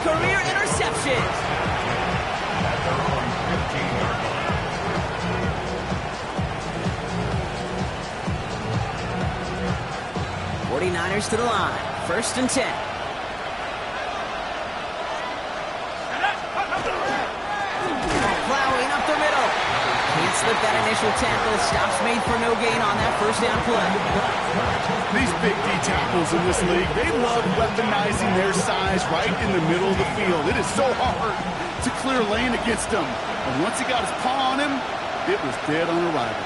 Career interception. At their own 15-yard line. 49ers to the line. 1st and 10. Plowing up the middle. Can't slip that initial tackle. Stops made for no gain on that first down play. These big D tackles in this league, they love weaponizing their size right in the middle of the field. It is so hard to clear lane against them. And once he got his paw on him, it was dead on arrival.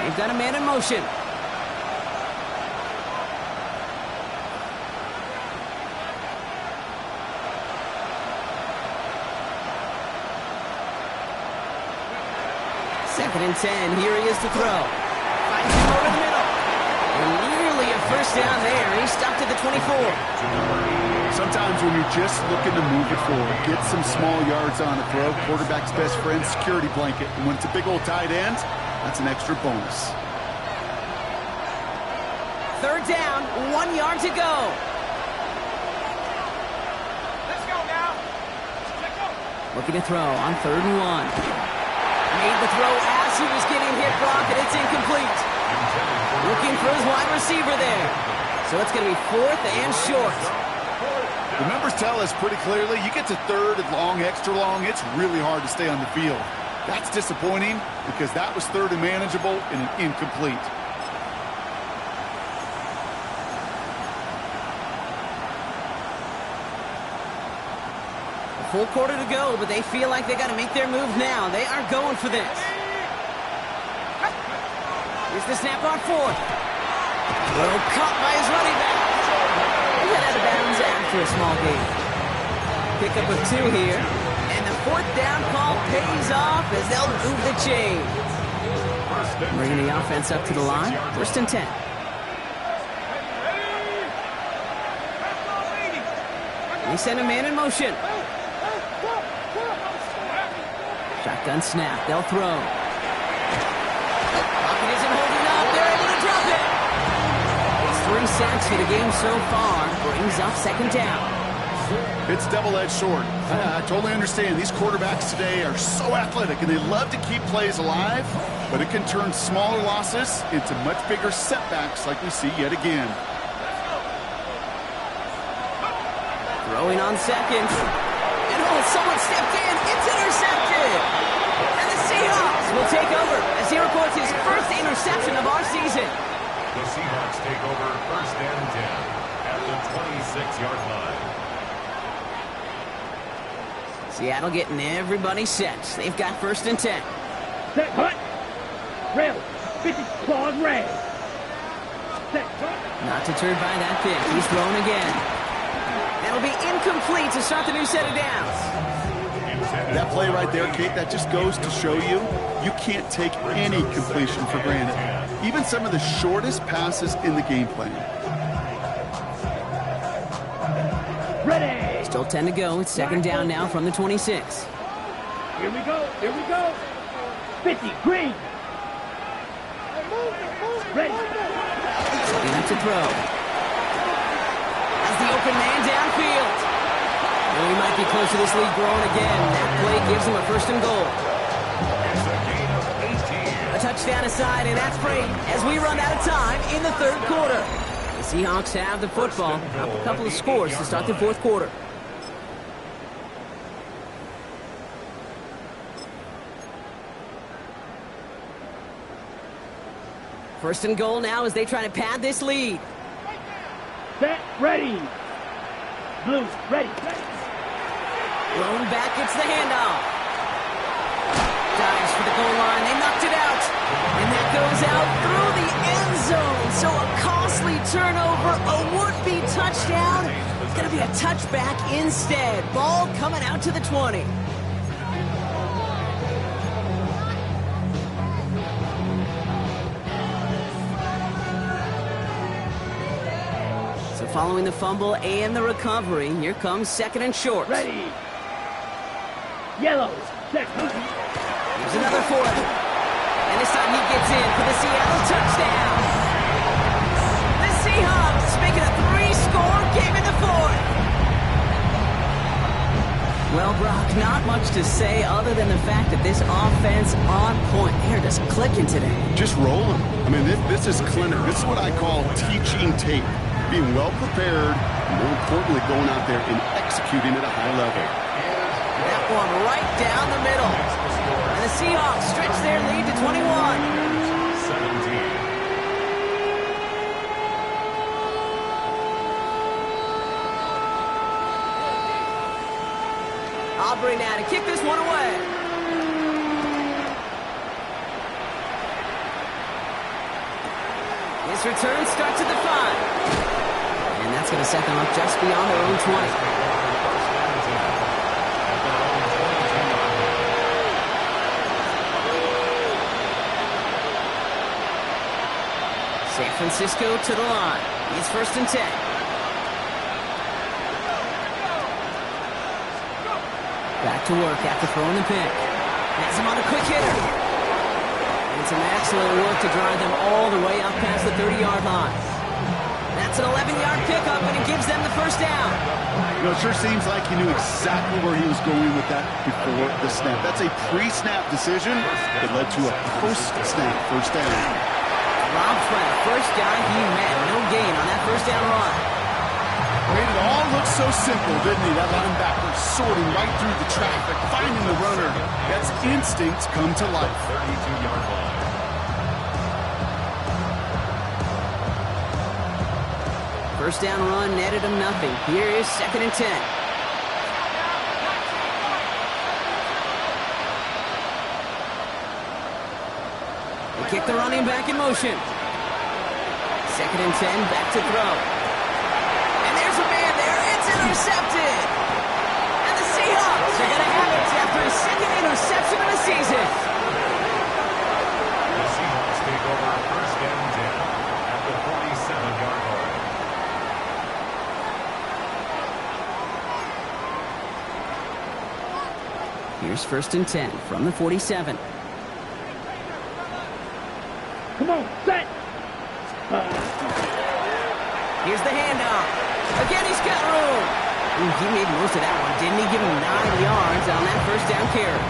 They've got a man in motion. Second and 10. Here he is to throw. Finds him over the middle. And nearly a first down there. He stopped at the 24. Sometimes when you're just looking to move it forward, get some small yards on a throw, quarterback's best friend, security blanket. And when it's a big old tight end, that's an extra bonus. 3rd down, 1 yard to go. Let's go now. Looking to throw on 3rd and 1. Made the throw as he was getting hit, Brock, and it's incomplete. Looking for his wide receiver there. So it's going to be 4th and short. The numbers tell us pretty clearly, you get to 3rd and long, extra long, it's really hard to stay on the field. That's disappointing because that was 3rd and manageable and an incomplete. Full quarter to go, but they feel like they got to make their move now. They are going for this. Here's the snap on 4th. Well, caught by his running back. He got out of bounds after a small gain. Pick up of 2 here. And the 4th down call pays off as they'll move the chain. Bringing the offense up to the line. 1st and 10. They send a man in motion. Shotgun snap. They'll throw. Pocket isn't holding up. They're able to drop it. It's 3 sacks for the game so far. Brings up 2nd down. It's double-edged sword. I totally understand. These quarterbacks today are so athletic, and they love to keep plays alive, but it can turn smaller losses into much bigger setbacks like we see yet again. Throwing on 2nd. And someone stepped in. It's intercepted. And the Seahawks will take over as he records his 1st interception of our season. The Seahawks take over 1st and 10 at the 26-yard line. Seattle getting everybody set. They've got 1st and 10. Set, cut. Rail. 50 claws, red. Set, cut. Not deterred by that pick. He's thrown again. That'll be incomplete to start the new set of downs. That play right there, Kate, that just goes to show you, you can't take any completion for granted. Even some of the shortest passes in the game plan. Ready. Still 10 to go. It's 2nd down now from the 26. Here we go. Here we go. 50, green. Ready. Looking up to throw. Has the open man downfield. And we might be close to this lead growing again. That play gives him a 1st and goal. A touchdown aside, and that's free as we run out of time in the 3rd quarter. The Seahawks have the football. Up a couple of scores to start the 4th quarter. First and goal now as they try to pad this lead. Set, ready. Blue, ready. Thrown back, it's the handoff. Dives for the goal line, they knocked it out. And that goes out through the end zone. So a costly turnover, a would-be touchdown. It's going to be a touchback instead. Ball coming out to the 20. So following the fumble and the recovery, here comes 2nd and short. Ready. Yellow. Set. Here's another for him. And this time he gets in for the Seattle touchdown. The Seahawks making a 3-score game in the 4th. Well, Brock, not much to say other than the fact that this offense on point. They're just clicking today. Just rolling. I mean, this is clinic. This is what I call teaching tape. Being well prepared, and more importantly, going out there and executing at a high level. That one right down the middle. And the Seahawks stretch their lead to 21. 17. Aubrey now to kick this one away. This return starts at the 5. And that's going to set them up just beyond their own 20. San Francisco to the line. It's 1st and 10. Back to work after throwing the pick. Has him on a quick hitter. And some excellent work to drive them all the way up past the 30-yard line. That's an 11-yard pickup, and it gives them the 1st down. You know, it sure seems like he knew exactly where he was going with that before the snap. That's a pre-snap decision that led to a post-snap 1st down. Rob Fred, first guy he met. No gain on that 1st down run. It all looked so simple, didn't he? That linebacker sorting right through the traffic, finding the runner. That's instinct come to life. 32-yard line. First down run netted him nothing. Here is 2nd and 10. They kick the running back in motion. 2nd and 10, back to throw. And there's a man there. It's intercepted. And the Seahawks are going to have it after his 2nd interception of the season. The Seahawks take over 1st and 10 at the 47-yard line. Here's 1st and 10 from the 47. Come on, set. Here's the handoff. Again, he's got room. Ooh, he made most of that one, didn't he? Give him 9 yards on that 1st down carry.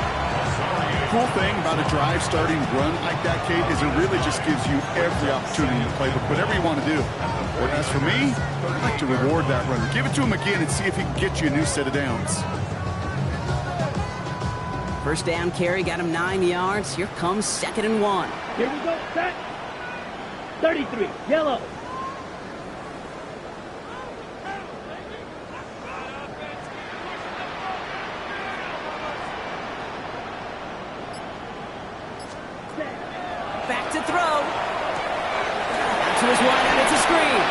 Cool thing about a drive starting run like that, Kate, is it really just gives you every opportunity to play whatever you want to do. But as for me, I'd like to reward that runner. Give it to him again and see if he can get you a new set of downs. 1st down carry got him 9 yards. Here comes 2nd and 1. Here we go, set. 33, yellow. to his wide out. It's a screen.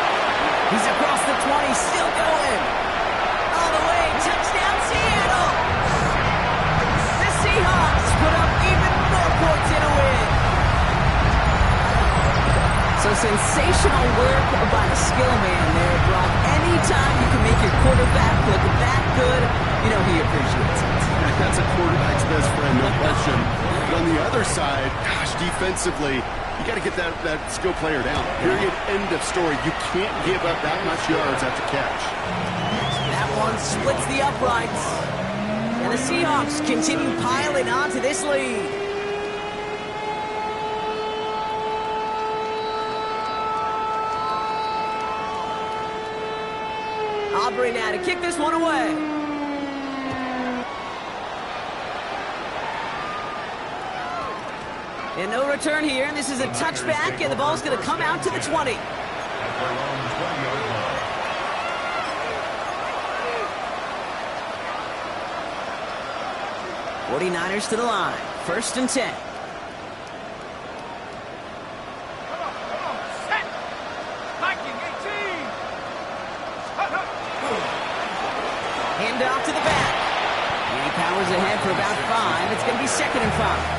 He's across the 20, still going. All the way, touchdown Seattle. The Seahawks put up even more points in a win. So sensational work by the skill man there, Brock. Anytime you can make your quarterback look that good, you know he appreciates it. That's a quarterback's best friend, no question. But on the other side, gosh, defensively, you got to get that skill player down. Period. End of story. You can't give up that much yards after catch. That one splits the uprights. And the Seahawks continue piling onto this lead. Aubrey now to kick this one away. And no return here, and this is a touchback, and the ball's going to come out to the 20. At their own 20-yard line. 49ers to the line. 1st and 10. Set. Viking 18. Hand off to the back. And he powers ahead for about 5. It's going to be 2nd and 5.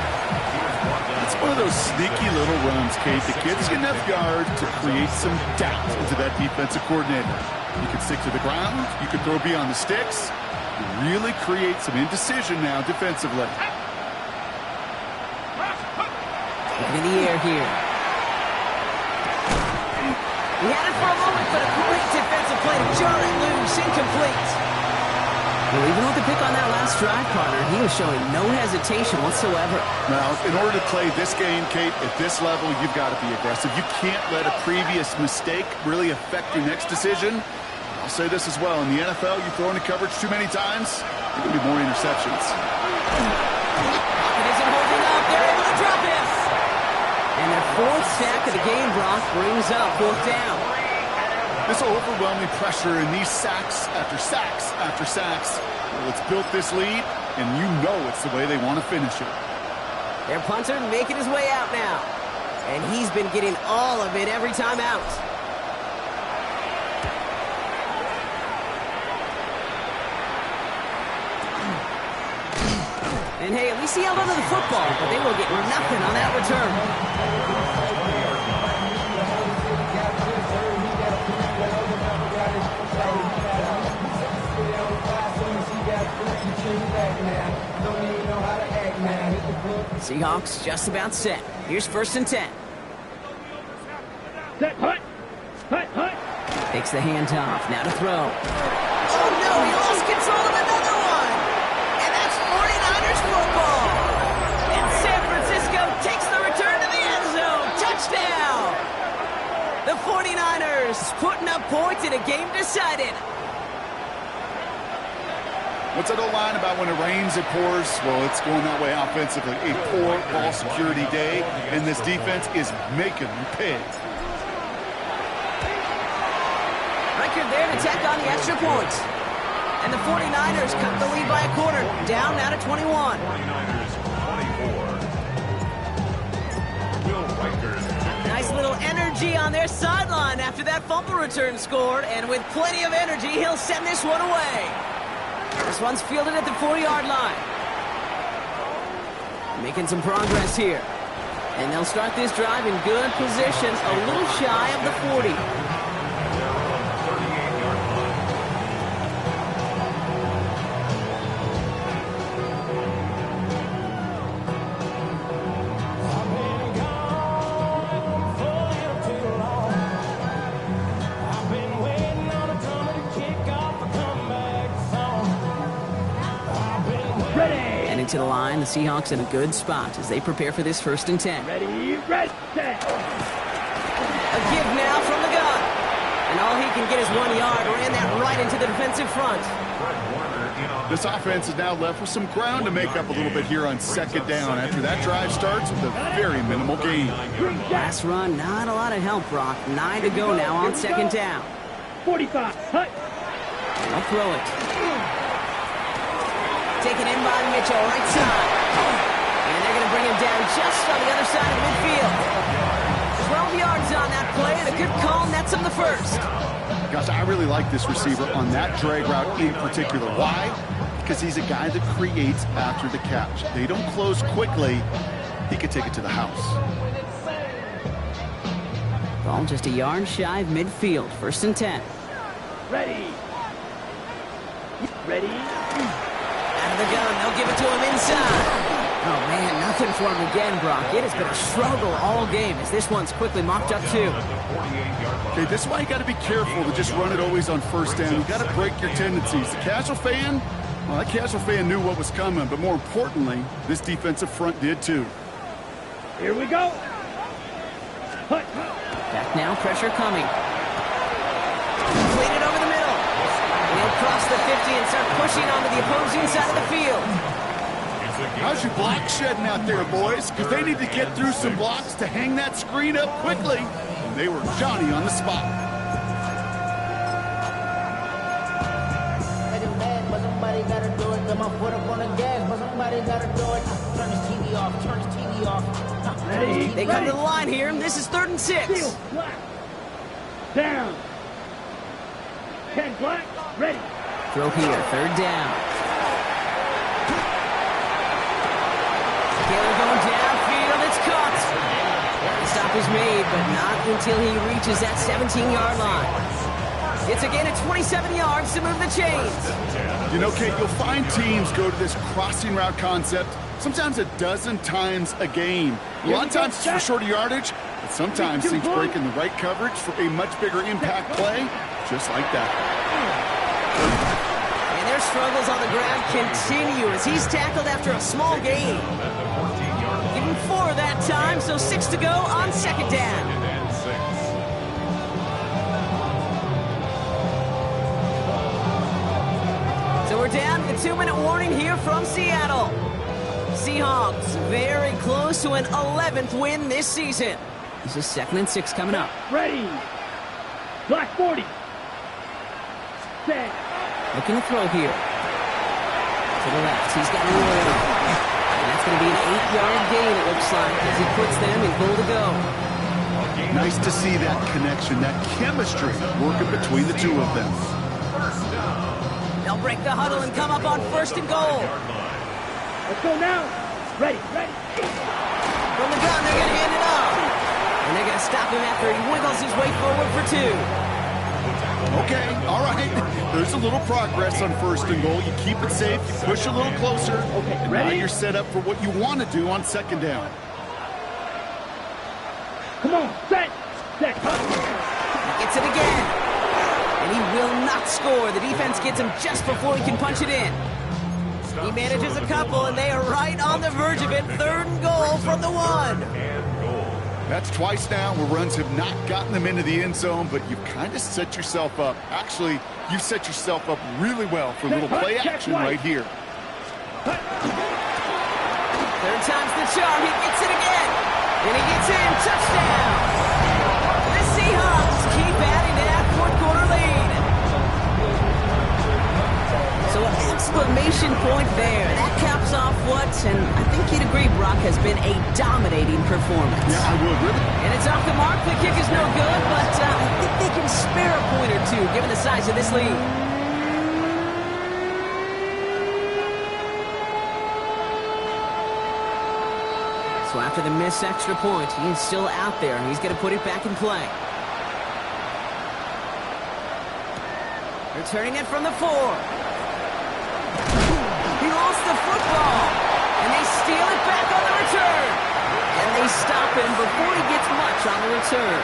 It's one of those sneaky little runs, Kate, that gives you enough yards to create some doubt into that defensive coordinator. You can stick to the ground. You can throw beyond the sticks. You really create some indecision now defensively. Looking in the air here. He had it for a moment, but a great defensive play to jar it loose. Incomplete. Well, even with the pick on that last drive, partner, he was showing no hesitation whatsoever. Now, in order to play this game, Kate, at this level, you've got to be aggressive. You can't let a previous mistake really affect your next decision. I'll say this as well. In the NFL, you throw into coverage too many times, there can be more interceptions. It isn't holding up. They're able to drop it. And their 4th sack of the game, Brock, brings up 4th down. This overwhelming pressure and these sacks after sacks after sacks, well, it's built this lead, and you know it's the way they want to finish it. Their punter making his way out now. And he's been getting all of it every time out. And hey, at least he held onto the football, but they will get nothing on that return. Seahawks just about set. Here's 1st and 10. Set, hut. Hut, hut. Takes the handoff. Now to throw. Oh, no, he lost control of another one. And that's 49ers football. And San Francisco takes the return to the end zone. Touchdown. The 49ers putting up points in a game decided. What's that old line about when it rains, it pours? Well, it's going that way offensively. A poor ball security day, and this defense is making them pay. Record there to tack on the extra point. And the 49ers cut the lead by a quarter. Down now to 21. 49ers 24. Will Rikers. Nice little energy on their sideline after that fumble return scored. And with plenty of energy, he'll send this one away. This one's fielded at the 4-yard line. Making some progress here. And they'll start this drive in good position, a little shy of the 40. Their own 38-yard line. To the line, the Seahawks in a good spot as they prepare for this 1st and 10. Ready, red, set. A give now from the gun. And all he can get is 1 yard. Ran that right into the defensive front. This offense is now left with some ground to make up a little bit here on 2nd down after that drive starts with a very minimal gain. Last run, not a lot of help, Brock. 9 to go now on 2nd down. 45, hut. I'll throw it. Taken in by Mitchell, right side. And they're going to bring him down just on the other side of midfield. 12 yards on that play, and a Good call, nets him the first. Gosh, I really like this receiver on that drag route in particular. Why? Because he's a guy that creates after the catch. They don't close quickly. He could take it to the house. Ball just a yard shy of midfield. 1st and 10. Ready. Ready. Out of the gun. They'll give it to him inside. Oh, man, nothing for him again, Brock. It has been a struggle all game as this one's quickly mopped up, too. Okay, this is why you got to be careful to just run it always on 1st down. You got to break your tendencies. The casual fan, well, that casual fan knew what was coming, but more importantly, this defensive front did, too. Here we go. Hut. Back now, pressure coming. Completed over the middle. He'll cross the 50 and start pushing onto the opposing side of the field. How's your block shedding out there, boys? Because they need to get through some blocks to hang that screen up quickly. And they were Johnny on the spot. But somebody gotta do it. Got my foot up on the gas, but somebody gotta do it. Turn this TV off. Turn this TV off. Ready. They come to the line here, and this is 3rd and 6. Steal. Black. Down. 10 black. Ready. Throw here, 3rd down. Taylor going downfield, it's caught. The stop is made, but not until he reaches that 17-yard line. It's again at 27 yards to move the chains. You know, Kate, you'll find teams go to this crossing route concept sometimes a dozen times a game. A lot of times it's for shorter yardage, but sometimes things break in the right coverage for a much bigger impact play, just like that. And their struggles on the ground continue as he's tackled after a small gain. Give him 4 that time, so 6 to go on 2nd down. So we're down to the 2-minute warning here from Seattle. Seahawks very close to an 11th win this season. This is 2nd and 6 coming up. Ready. Black 40. Set. Looking to throw here. To the left, he's got Royal. And that's going to be an 8-yard gain, it looks like, as he puts them in goal to go. Nice to see that connection, that chemistry working between the two of them. They'll break the huddle and come up on 1st and goal. Let's go now. Ready. Ready. From the gun, they're going to hand it off. And they're going to stop him after he wiggles his way forward for 2. Okay, all right. There's a little progress on 1st and goal. You keep it safe, you push a little closer, and now you're set up for what you want to do on 2nd down. Come on, set. Set. He gets it again. And he will not score. The defense gets him just before he can punch it in. He manages a couple, and they are right on the verge of it. 3rd and goal from the 1. That's twice now where runs have not gotten them into the end zone, but you've kind of set yourself up. Actually, you've set yourself up really well for a little play action right here. 3rd time's the charm. He gets it again. And he gets in. Touchdown. The Seahawks keep adding to that 4th-quarter lead. So an exclamation point there. That caps off what, and I think you'd agree, Brock, has been a dominating performance. Yeah, I would, really. And it's off the mark. The kick is no good, but I think they can spare a point or two given the size of this lead. So after the missed extra point, he is still out there, and he's going to put it back in play. Returning it from the 4. He lost the football, and they steal it back on the return. And they stop him before he gets much on the return.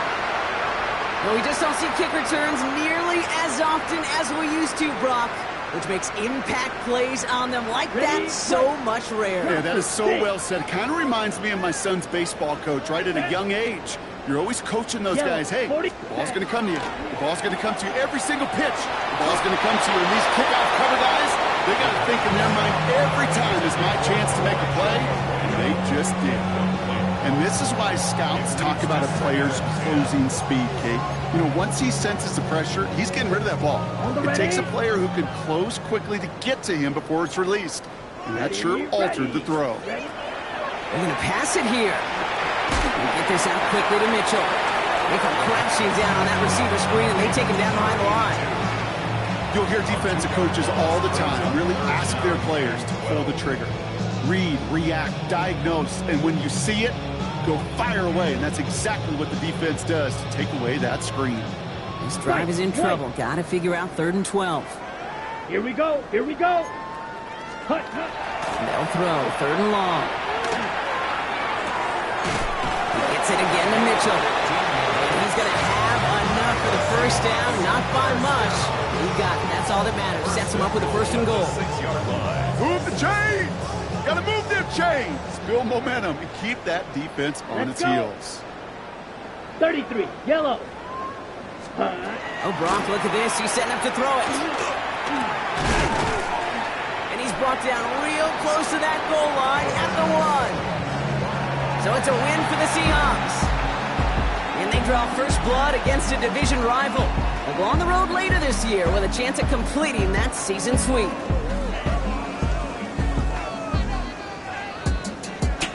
Well, we just don't see kick returns nearly as often as we used to, Brock, which makes impact plays on them like that so much rarer. Yeah, that is so well said. It kind of reminds me of my son's baseball coach, right? At a young age, you're always coaching those guys. Hey, the ball's going to come to you. The ball's going to come to you every single pitch. The ball's going to come to you. And these kickoff cover guys, they got to think in their mind every time is my chance to make a play, and they just did. And this is why scouts talk about a player's closing speed, Kate. You know, once he senses the pressure, he's getting rid of that ball. It takes a player who can close quickly to get to him before it's released. And that sure altered the throw. They're going to pass it here. They get this out quickly to Mitchell. They come crashing down on that receiver screen, and they take him down behind the line. You'll hear defensive coaches all the time really ask their players to pull the trigger. Read, react, diagnose, and when you see it, go fire away. And that's exactly what the defense does to take away that screen. This drive is in trouble. Got to figure out 3rd and 12. Here we go. Here we go. Hut, hut. They'll throw. 3rd and long. He gets it again to Mitchell. And he's going to have enough for the first down. Not by much. He got it. That's all that matters. Sets him up with a 1st and goal. 6-yard line. Move the chains! Got to move them chains! Build momentum and keep that defense on its heels. 33, yellow. Oh, Brock, look at this. He's setting up to throw it. And he's brought down real close to that goal line at the 1. So it's a win for the Seahawks. And they draw first blood against a division rival. They'll go on the road later this year with a chance at completing that season sweep.